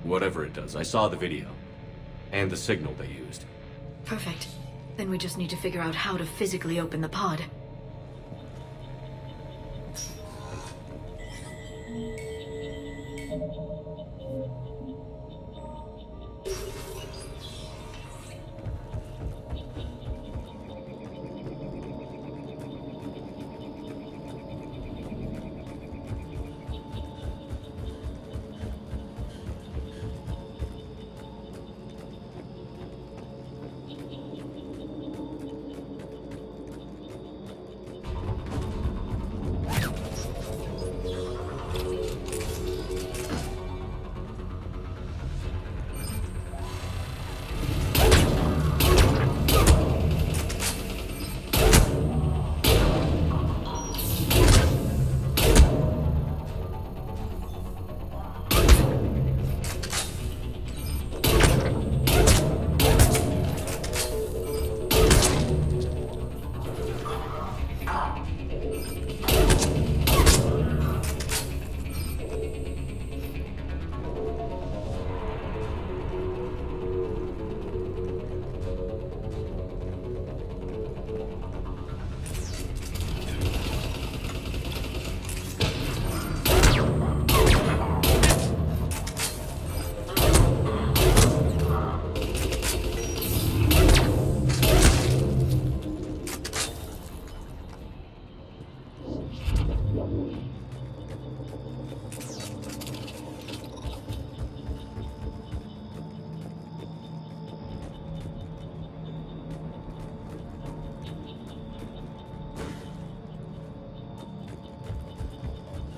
Whatever it does, I saw the video. And the signal they used. Perfect. Then we just need to figure out how to physically open the pod.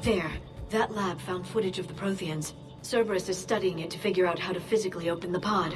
There. That lab found footage of the Protheans. Cerberus is studying it to figure out how to physically open the pod.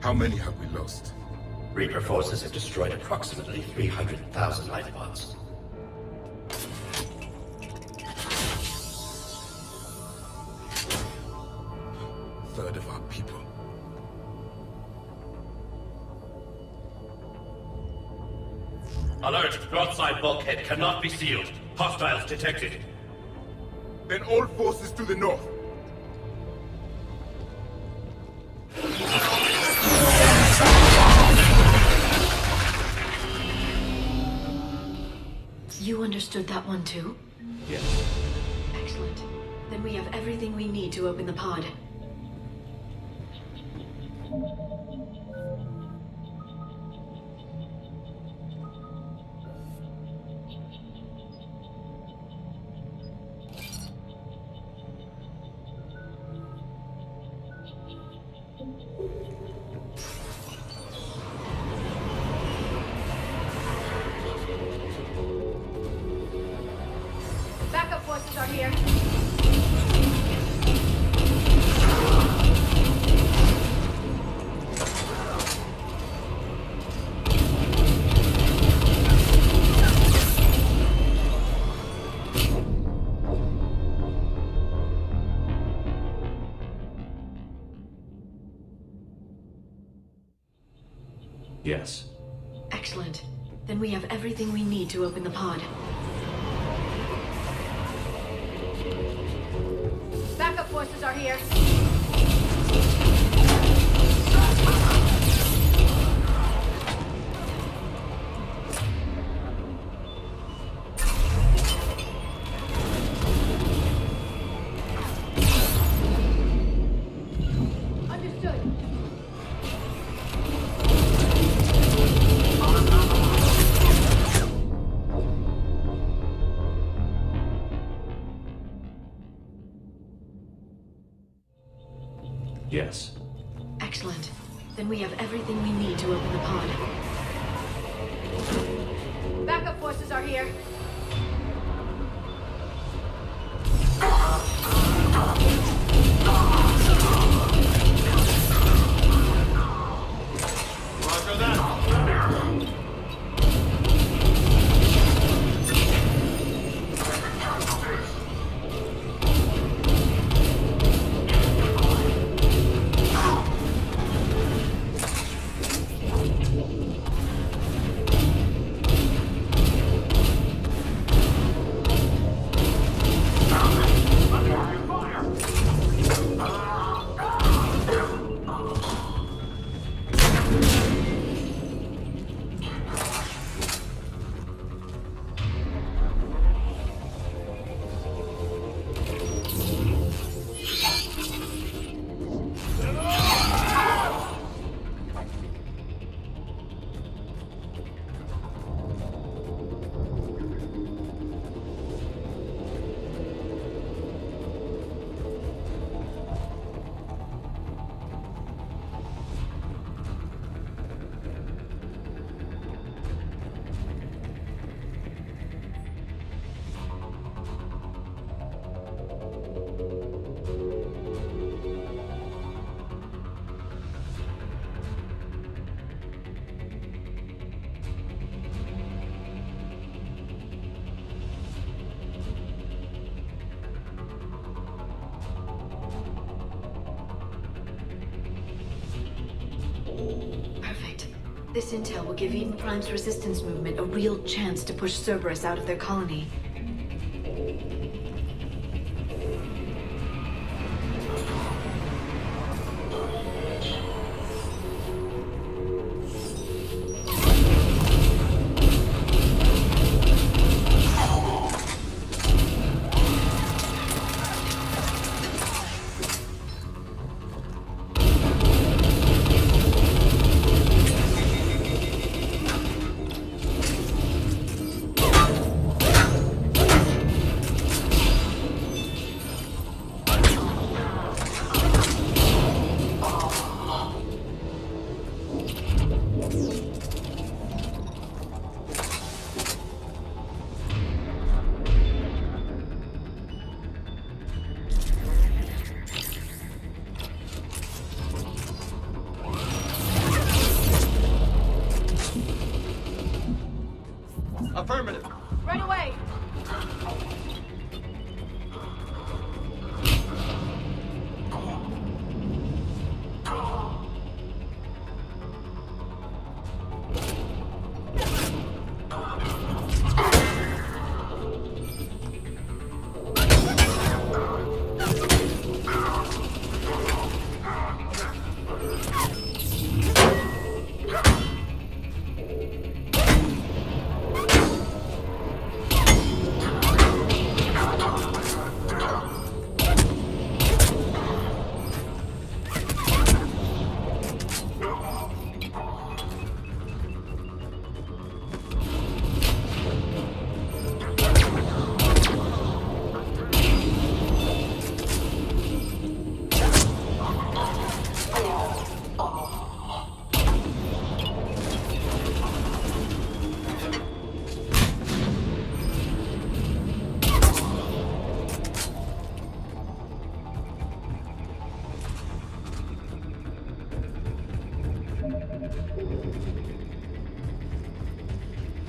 How many have we lost? Reaper forces have destroyed approximately 300,000 life pods. Third of our people. Alert! Broadside bulkhead cannot be sealed. Hostiles detected. Then all forces to the north. You understood that one too? Yes. Excellent. Then we have everything we need to open the pod. Backup forces are here. Yes. Excellent. Then we have everything we need to open the pod. Backup forces are here. Understood. Yes. Excellent. Then we have everything we need to open the pod. Backup forces are here. Roger that. This intel will give Eden Prime's resistance movement a real chance to push Cerberus out of their colony. Affirmative. Right away!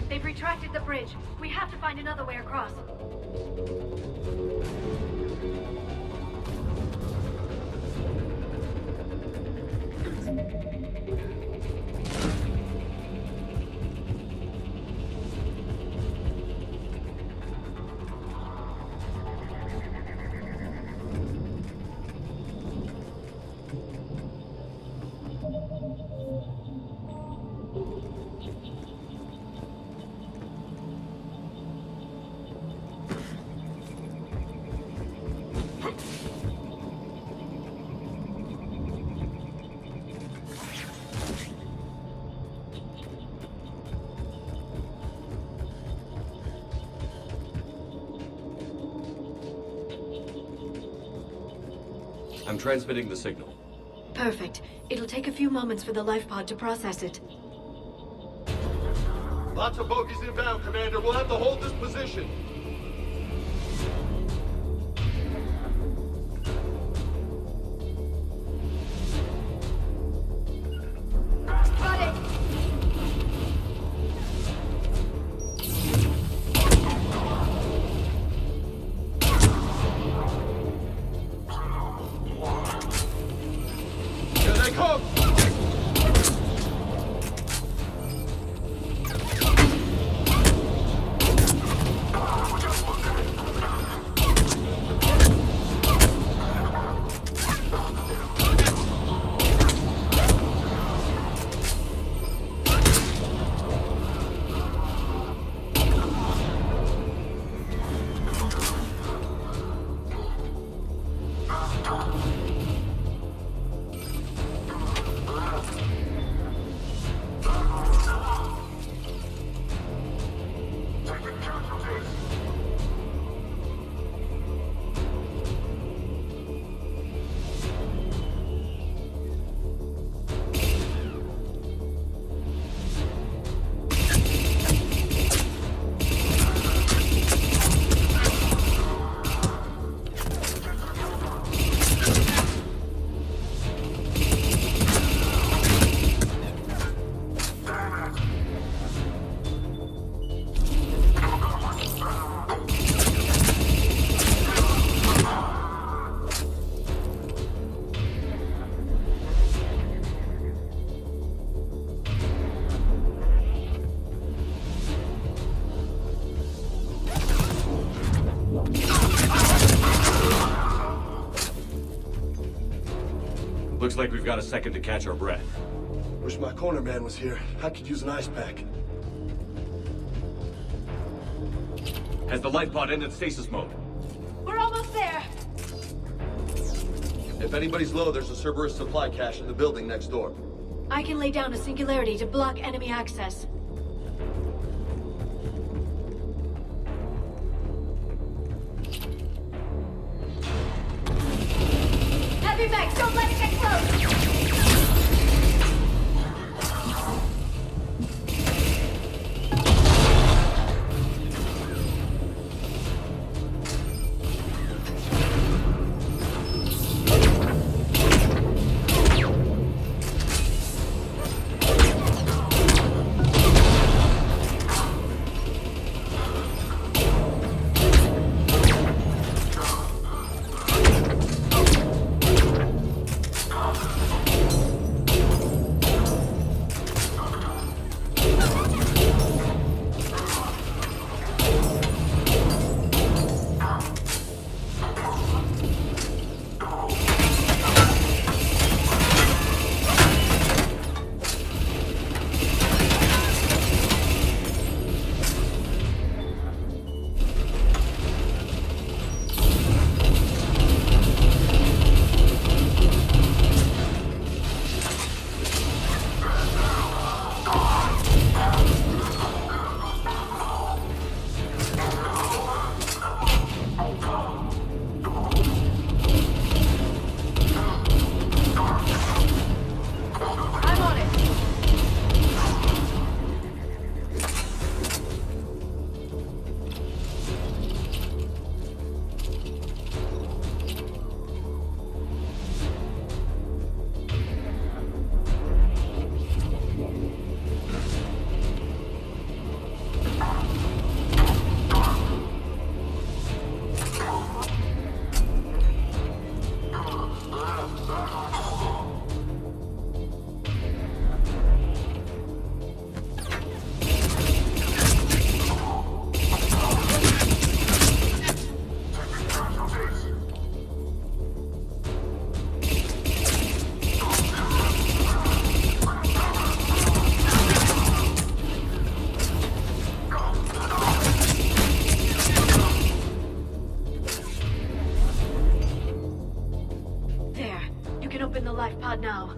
They've retracted the bridge. We have to find another way across. I'm transmitting the signal. Perfect. It'll take a few moments for the life pod to process it. Lots of bogies inbound, Commander. We'll have to hold this position. Got it! Here they come! like we've got a second to catch our breath. Wish my corner man was here. I could use an ice pack. Has the life pod ended stasis mode? We're almost there. If anybody's low, there's a Cerberus supply cache in the building next door. I can lay down a singularity to block enemy access. Heavy mech, don't let it get close! Now.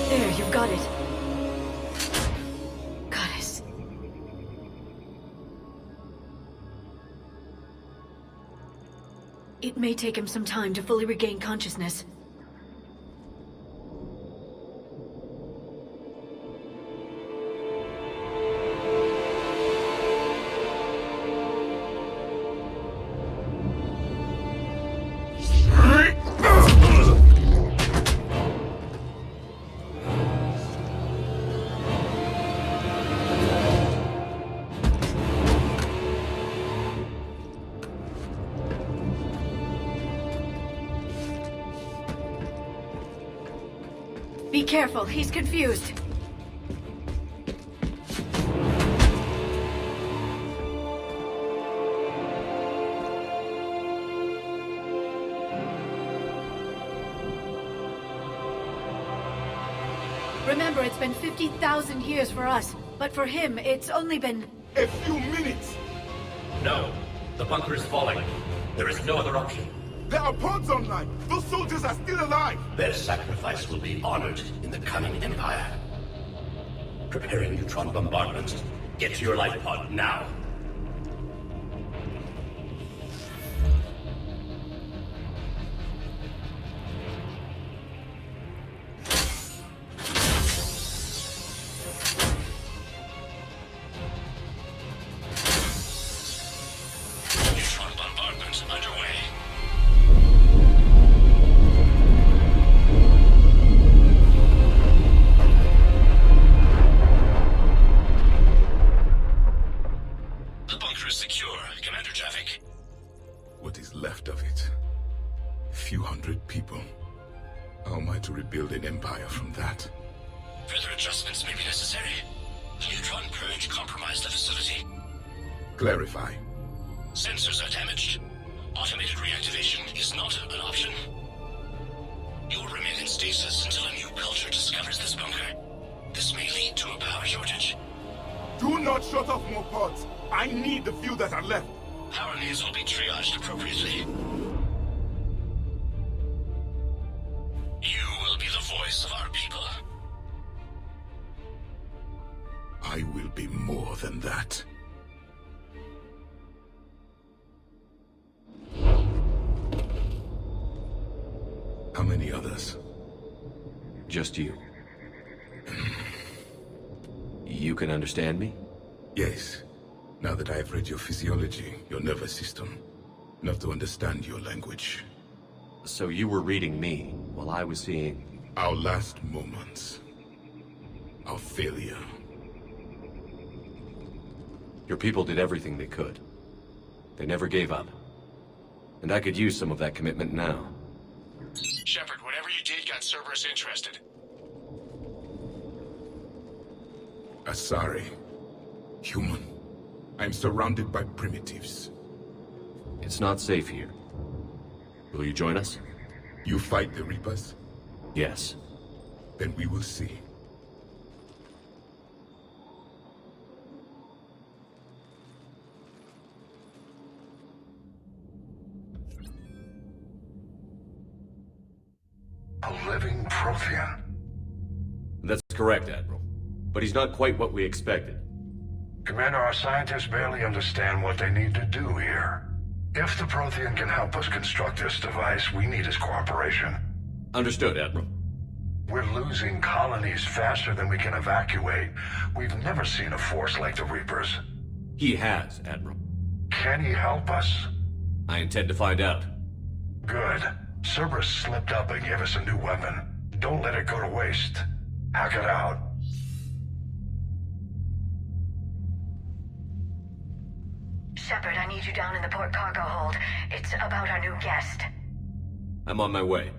There, you've got it. Goddess. It may take him some time to fully regain consciousness. Be careful, he's confused. Remember, it's been 50,000 years for us, but for him, it's only been... a few minutes! No, the bunker is falling. There is no other option. There are pods online! Those soldiers are still alive! Their sacrifice will be honored in the coming Empire. Preparing neutron bombardment. Get to your life pod now. Neutron bombardment underway. compromise the facility. Clarify. Sensors are damaged. Automated reactivation is not an option. You'll remain in stasis until a new culture discovers this bunker. This may lead to a power shortage. Do not shut off more pods. I need the few that are left. Power needs will be triaged appropriately. You will be the voice of our people. I will be more than that. How many others? Just you. You can understand me? Yes. Now that I have read your physiology, your nervous system, enough to understand your language. So you were reading me while I was seeing... Our last moments. Our failure. Your people did everything they could. They never gave up. And I could use some of that commitment now. Shepard, whatever you did got Cerberus interested. Asari. Human. I'm surrounded by primitives. It's not safe here. Will you join us? You fight the Reapers? Yes. Then we will see. A living Prothean. That's correct, Admiral. But he's not quite what we expected. Commander, our scientists barely understand what they need to do here. If the Prothean can help us construct this device, we need his cooperation. Understood, Admiral. We're losing colonies faster than we can evacuate. We've never seen a force like the Reapers. He has, Admiral. Can he help us? I intend to find out. Good. Cerberus slipped up and gave us a new weapon. Don't let it go to waste. Hack it out. Shepard, I need you down in the port cargo hold. It's about our new guest. I'm on my way.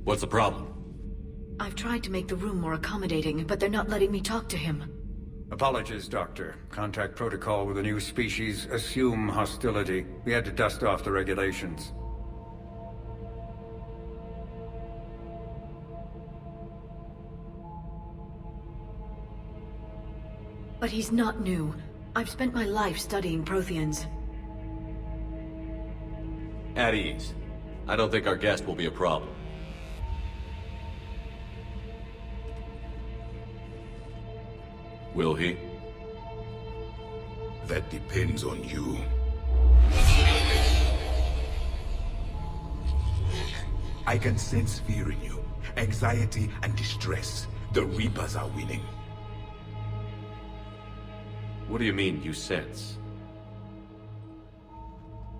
What's the problem? I've tried to make the room more accommodating, but they're not letting me talk to him. Apologies, Doctor. Contact protocol with a new species. Assume hostility. We had to dust off the regulations. But he's not new. I've spent my life studying Protheans. At ease. I don't think our guest will be a problem. Will he? That depends on you. I can sense fear in you, anxiety and distress. The Reapers are winning. What do you mean, you sense?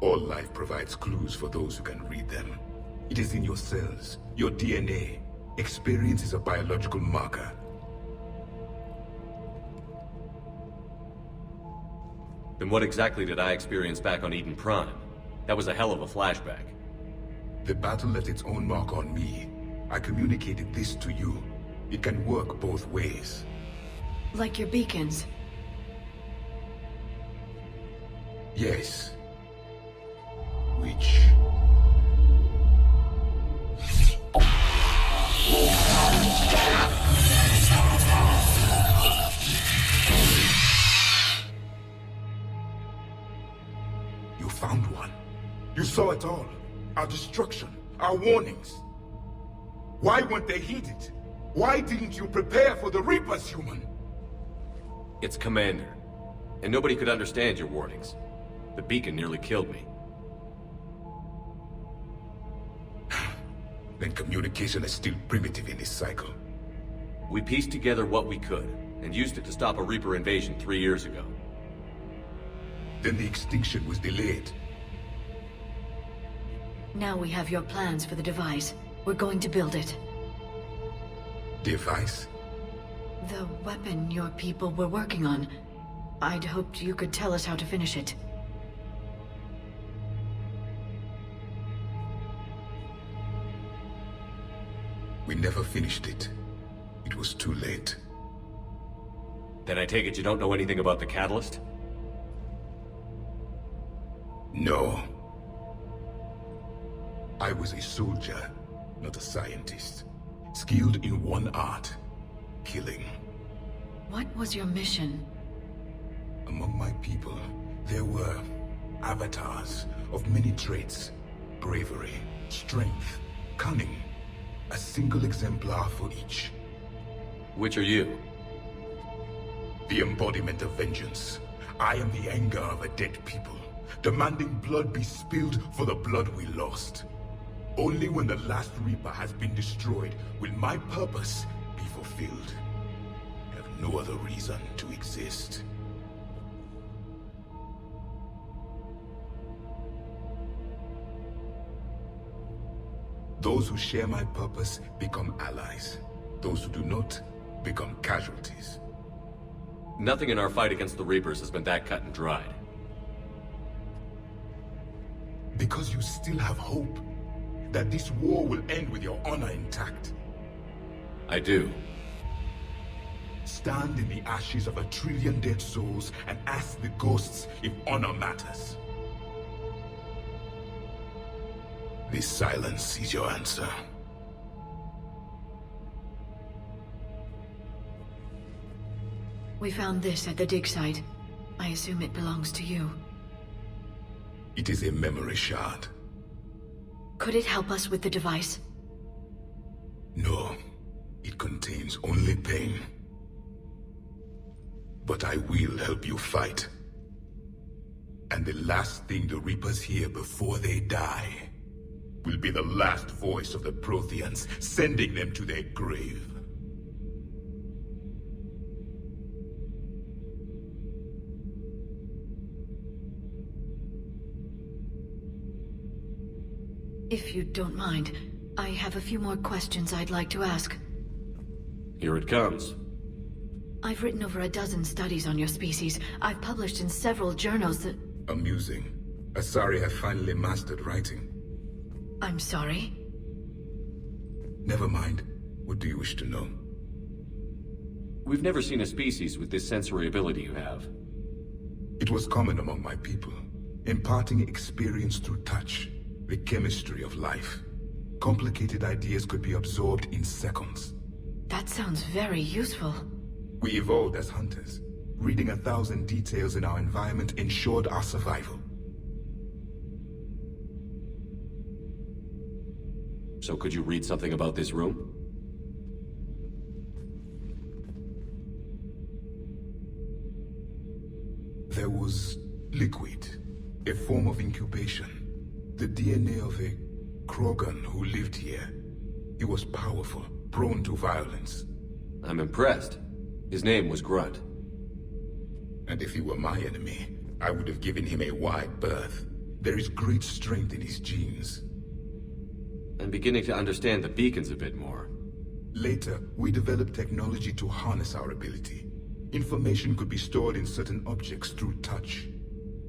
All life provides clues for those who can read them. It is in your cells, your DNA. Experience is a biological marker. Then what exactly did I experience back on Eden Prime? That was a hell of a flashback. The battle left its own mark on me. I communicated this to you. It can work both ways. Like your beacons. Yes. Which... You found one. You saw it all. Our destruction, our warnings. Why weren't they heeded? Why didn't you prepare for the Reapers, human? It's Commander. And nobody could understand your warnings. The beacon nearly killed me. Then communication is still primitive in this cycle. We pieced together what we could, and used it to stop a Reaper invasion 3 years ago. Then the extinction was delayed. Now we have your plans for the device. We're going to build it. Device? The weapon your people were working on. I'd hoped you could tell us how to finish it. We never finished it. It was too late. Then I take it you don't know anything about the catalyst? No. I was a soldier, not a scientist. Skilled in one art, killing. What was your mission? Among my people, there were avatars of many traits. Bravery, strength, cunning. A single exemplar for each. Which are you? The embodiment of vengeance. I am the anger of a dead people, demanding blood be spilled for the blood we lost. Only when the last Reaper has been destroyed will my purpose be fulfilled. I have no other reason to exist. Those who share my purpose become allies. Those who do not become casualties. Nothing in our fight against the Reapers has been that cut and dried. Because you still have hope that this war will end with your honor intact. I do. Stand in the ashes of 1 trillion dead souls and ask the ghosts if honor matters. This silence is your answer. We found this at the dig site. I assume it belongs to you. It is a memory shard. Could it help us with the device? No. It contains only pain. But I will help you fight. And the last thing the Reapers hear before they die will be the last voice of the Protheans, sending them to their grave. If you don't mind, I have a few more questions I'd like to ask. Here it comes. I've written over a dozen studies on your species. I've published in several journals that... Amusing. Asari have finally mastered writing. I'm sorry? Never mind. What do you wish to know? We've never seen a species with this sensory ability you have. It was common among my people, imparting experience through touch, the chemistry of life. Complicated ideas could be absorbed in seconds. That sounds very useful. We evolved as hunters. Reading 1,000 details in our environment ensured our survival. So could you read something about this room? There was liquid, a form of incubation. The DNA of a Krogan who lived here. He was powerful, prone to violence. I'm impressed. His name was Grunt. And if he were my enemy, I would have given him a wide berth. There is great strength in his genes. I'm beginning to understand the beacons a bit more. Later, we developed technology to harness our ability. Information could be stored in certain objects through touch.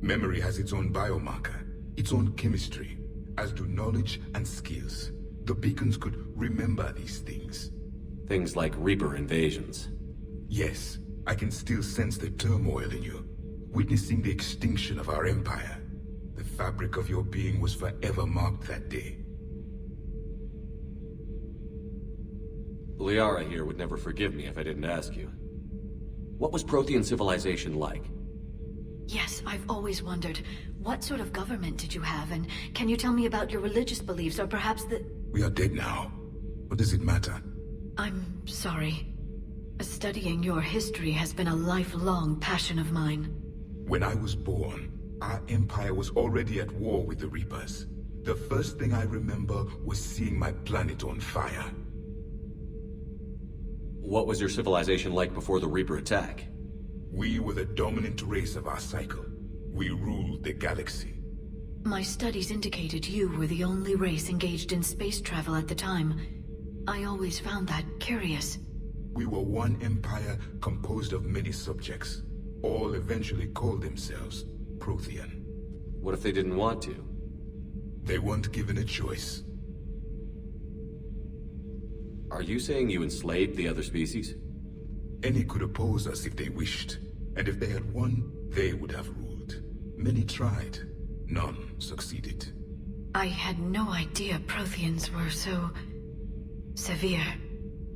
Memory has its own biomarker, its own chemistry, as do knowledge and skills. The beacons could remember these things. Things like Reaper invasions. Yes, I can still sense the turmoil in you, witnessing the extinction of our empire. The fabric of your being was forever marked that day. Liara here would never forgive me if I didn't ask you. What was Prothean civilization like? Yes, I've always wondered, what sort of government did you have, and can you tell me about your religious beliefs, or perhaps the... We are dead now. What does it matter? I'm sorry. Studying your history has been a lifelong passion of mine. When I was born, our empire was already at war with the Reapers. The first thing I remember was seeing my planet on fire. What was your civilization like before the Reaper attack? We were the dominant race of our cycle. We ruled the galaxy. My studies indicated you were the only race engaged in space travel at the time. I always found that curious. We were one empire composed of many subjects. All eventually called themselves Prothean. What if they didn't want to? They weren't given a choice. Are you saying you enslaved the other species? Any could oppose us if they wished, and if they had won, they would have ruled. Many tried. None succeeded. I had no idea Protheans were so... severe.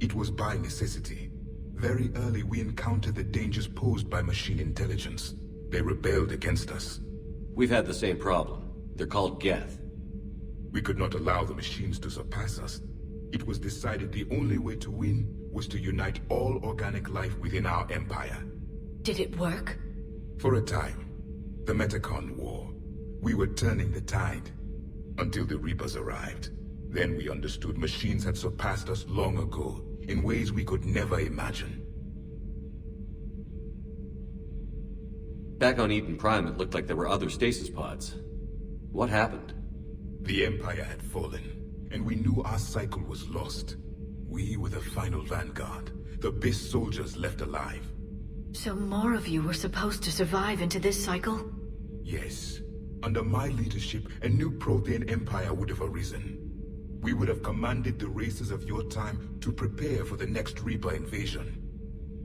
It was by necessity. Very early we encountered the dangers posed by machine intelligence. They rebelled against us. We've had the same problem. They're called Geth. We could not allow the machines to surpass us. It was decided the only way to win was to unite all organic life within our empire. Did it work? For a time. The Metacon War. We were turning the tide. Until the Reapers arrived. Then we understood machines had surpassed us long ago, in ways we could never imagine. Back on Eden Prime, it looked like there were other stasis pods. What happened? The Empire had fallen, and we knew our cycle was lost. We were the final vanguard, the best soldiers left alive. So more of you were supposed to survive into this cycle? Yes. Under my leadership, a new Prothean empire would have arisen. We would have commanded the races of your time to prepare for the next Reaper invasion.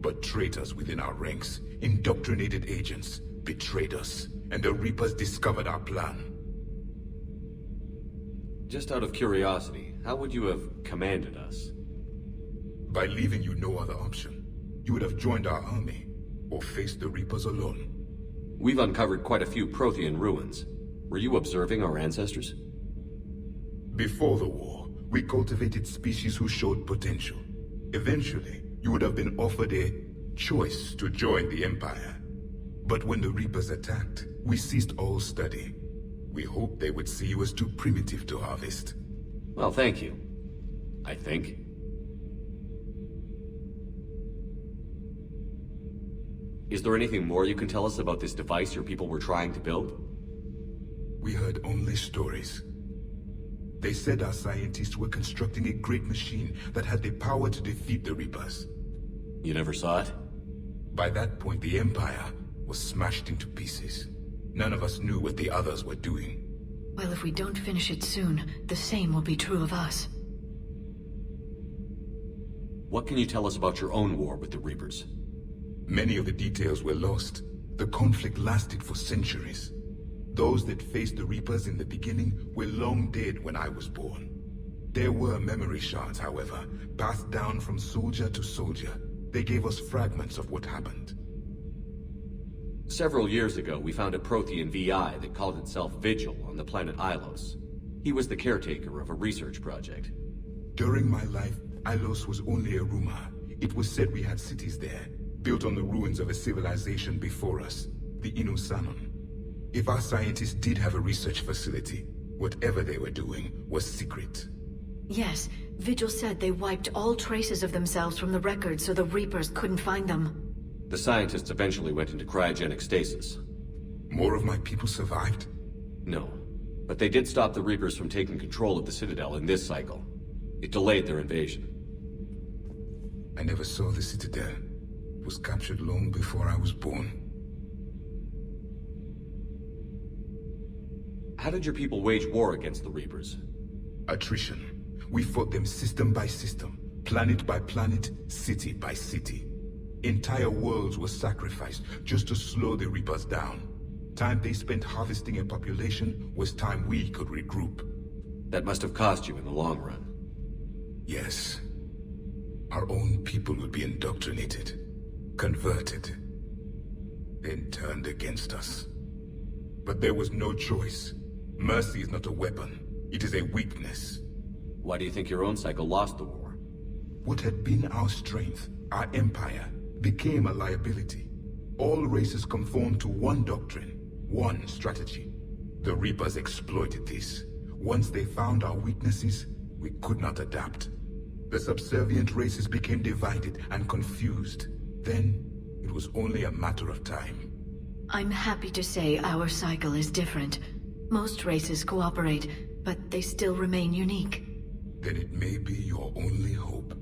But traitors within our ranks, indoctrinated agents, betrayed us, and the Reapers discovered our plan. Just out of curiosity, how would you have commanded us? By leaving you no other option. You would have joined our army, or faced the Reapers alone. We've uncovered quite a few Prothean ruins. Were you observing our ancestors? Before the war, we cultivated species who showed potential. Eventually, you would have been offered a choice to join the Empire. But when the Reapers attacked, we ceased all study. We hoped they would see you as too primitive to harvest. Well, thank you. I think. Is there anything more you can tell us about this device your people were trying to build? We heard only stories. They said our scientists were constructing a great machine that had the power to defeat the Reapers. You never saw it? By that point, the Empire was smashed into pieces. None of us knew what the others were doing. Well, if we don't finish it soon, the same will be true of us. What can you tell us about your own war with the Reapers? Many of the details were lost. The conflict lasted for centuries. Those that faced the Reapers in the beginning were long dead when I was born. There were memory shards, however, passed down from soldier to soldier. They gave us fragments of what happened. Several years ago, we found a Prothean VI that called itself Vigil on the planet Ilos. He was the caretaker of a research project. During my life, Ilos was only a rumor. It was said we had cities there, built on the ruins of a civilization before us, the Inusanon. If our scientists did have a research facility, whatever they were doing was secret. Yes, Vigil said they wiped all traces of themselves from the records so the Reapers couldn't find them. The scientists eventually went into cryogenic stasis. More of my people survived? No, but they did stop the Reapers from taking control of the Citadel in this cycle. It delayed their invasion. I never saw the Citadel. It was captured long before I was born. How did your people wage war against the Reapers? Attrition. We fought them system by system, planet by planet, city by city. Entire worlds were sacrificed just to slow the Reapers down. Time they spent harvesting a population was time we could regroup. That must have cost you in the long run. Yes. Our own people would be indoctrinated, converted, then turned against us. But there was no choice. Mercy is not a weapon. It is a weakness. Why do you think your own cycle lost the war? What had been our strength, our empire, became a liability. All races conformed to one doctrine, one strategy. The Reapers exploited this. Once they found our weaknesses, we could not adapt. The subservient races became divided and confused. Then, it was only a matter of time. I'm happy to say our cycle is different. Most races cooperate, but they still remain unique. Then it may be your only hope.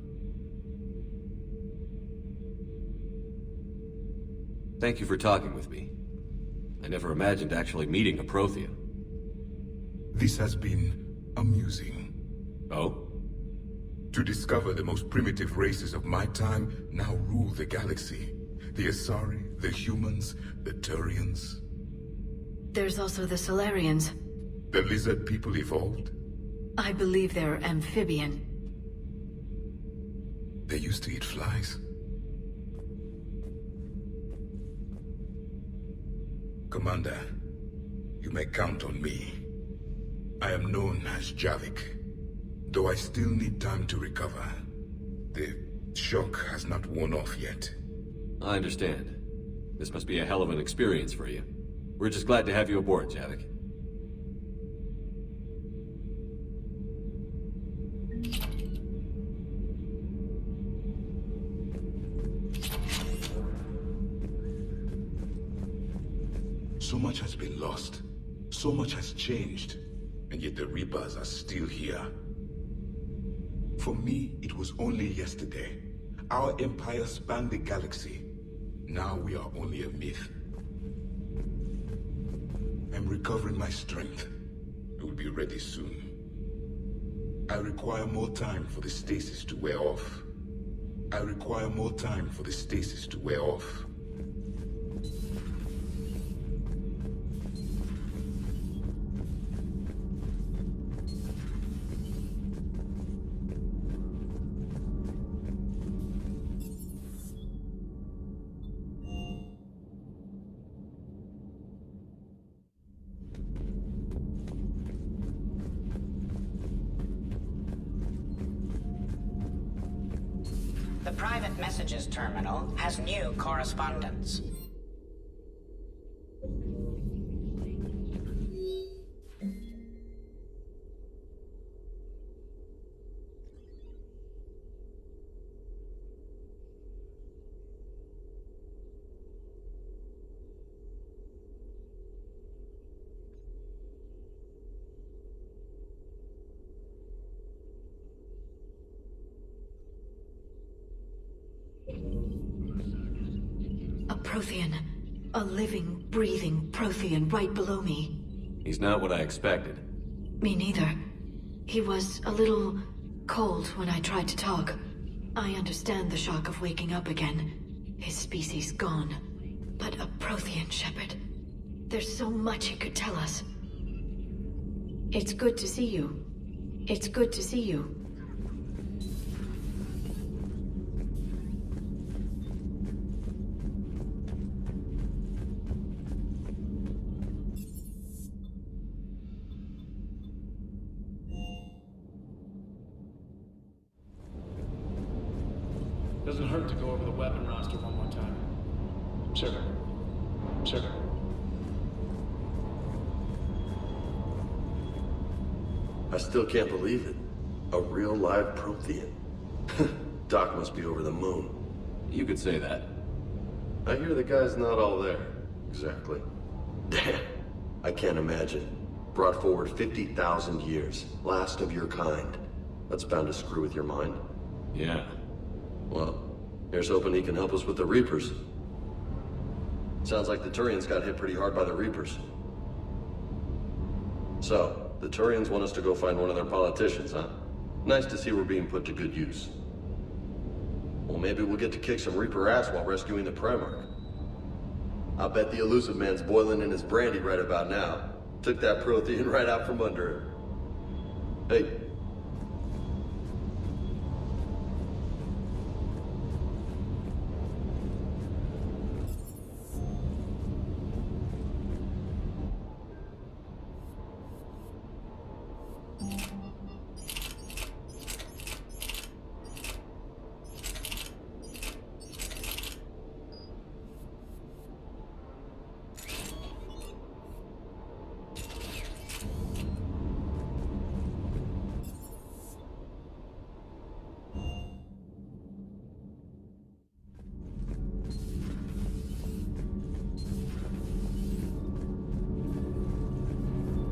Thank you for talking with me. I never imagined actually meeting a Prothean. This has been amusing. Oh? To discover the most primitive races of my time now rule the galaxy. The Asari, the humans, the Turians. There's also the Solarians. The lizard people evolved? I believe they're amphibian. They used to eat flies. Commander, you may count on me. I am known as Javik, though I still need time to recover. The shock has not worn off yet. I understand. This must be a hell of an experience for you. We're just glad to have you aboard, Javik. So much has been lost. So much has changed. And yet the Reapers are still here. For me, it was only yesterday. Our empire spanned the galaxy. Now we are only a myth. I'm recovering my strength. I will be ready soon. I require more time for the stasis to wear off. I require more time for the stasis to wear off. The private messages terminal has new correspondence. A Prothean. A living, breathing Prothean right below me. He's not what I expected. Me neither. He was a little cold when I tried to talk. I understand the shock of waking up again. His species gone. But a Prothean, Shepard. There's so much he could tell us. It's good to see you. It's good to see you. Doesn't hurt to go over the weapon roster one more time. Sir. Sir. I still can't believe it. A real live Prothean. Doc must be over the moon. You could say that. I hear the guy's not all there. Exactly. Damn. I can't imagine. Brought forward 50,000 years. Last of your kind. That's bound to screw with your mind. Yeah. Well, here's hoping he can help us with the Reapers. Sounds like the Turians got hit pretty hard by the Reapers. So, the Turians want us to go find one of their politicians, huh? Nice to see we're being put to good use. Well, maybe we'll get to kick some Reaper ass while rescuing the Primarch. I bet the elusive man's boiling in his brandy right about now. Took that Prothean right out from under him. Hey.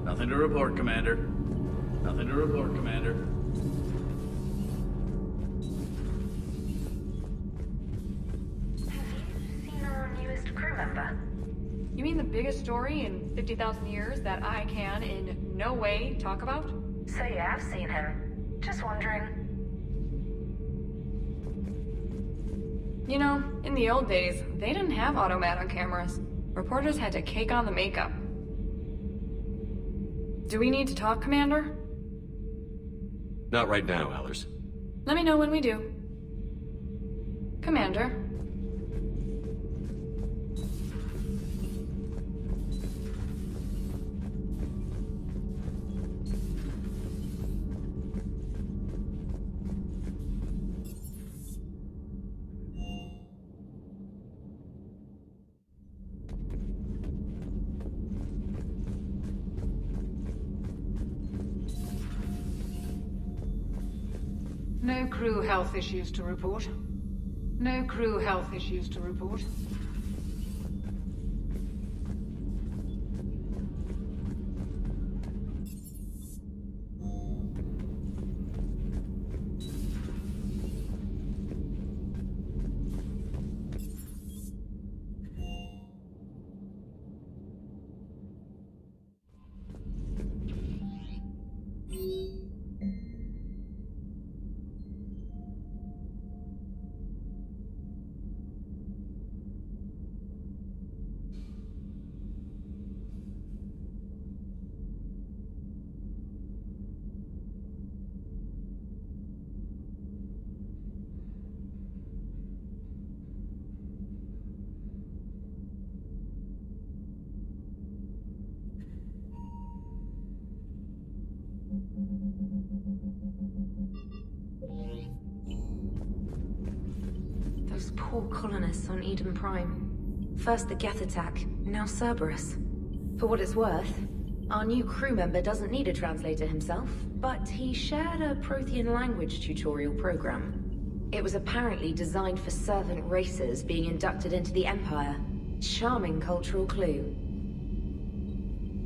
Nothing to report, Commander. Nothing to report, Commander. Seen our newest crew member? You mean the biggest story in 50,000 years that I can in no way talk about? So you have seen him. Just wondering. You know, in the old days, they didn't have automatic cameras. Reporters had to cake on the makeup. Do we need to talk, Commander? Not right now, Allers. Let me know when we do. Commander. No crew health issues to report. No crew health issues to report. Those poor colonists on Eden Prime. First the Geth attack, now Cerberus. For what it's worth, our new crew member doesn't need a translator himself, but he shared a Prothean language tutorial program. It was apparently designed for servant races being inducted into the Empire. Charming cultural clue.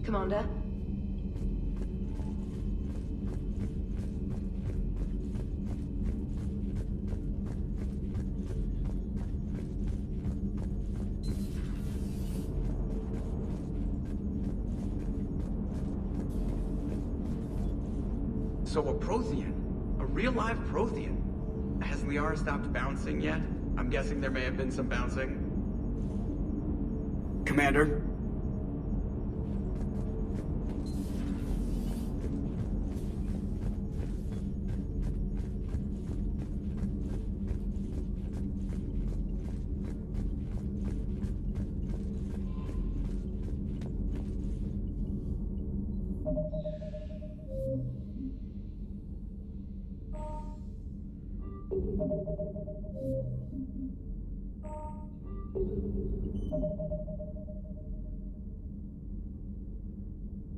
Commander? So a Prothean? A real live Prothean? Has Liara stopped bouncing yet? I'm guessing there may have been some bouncing. Commander?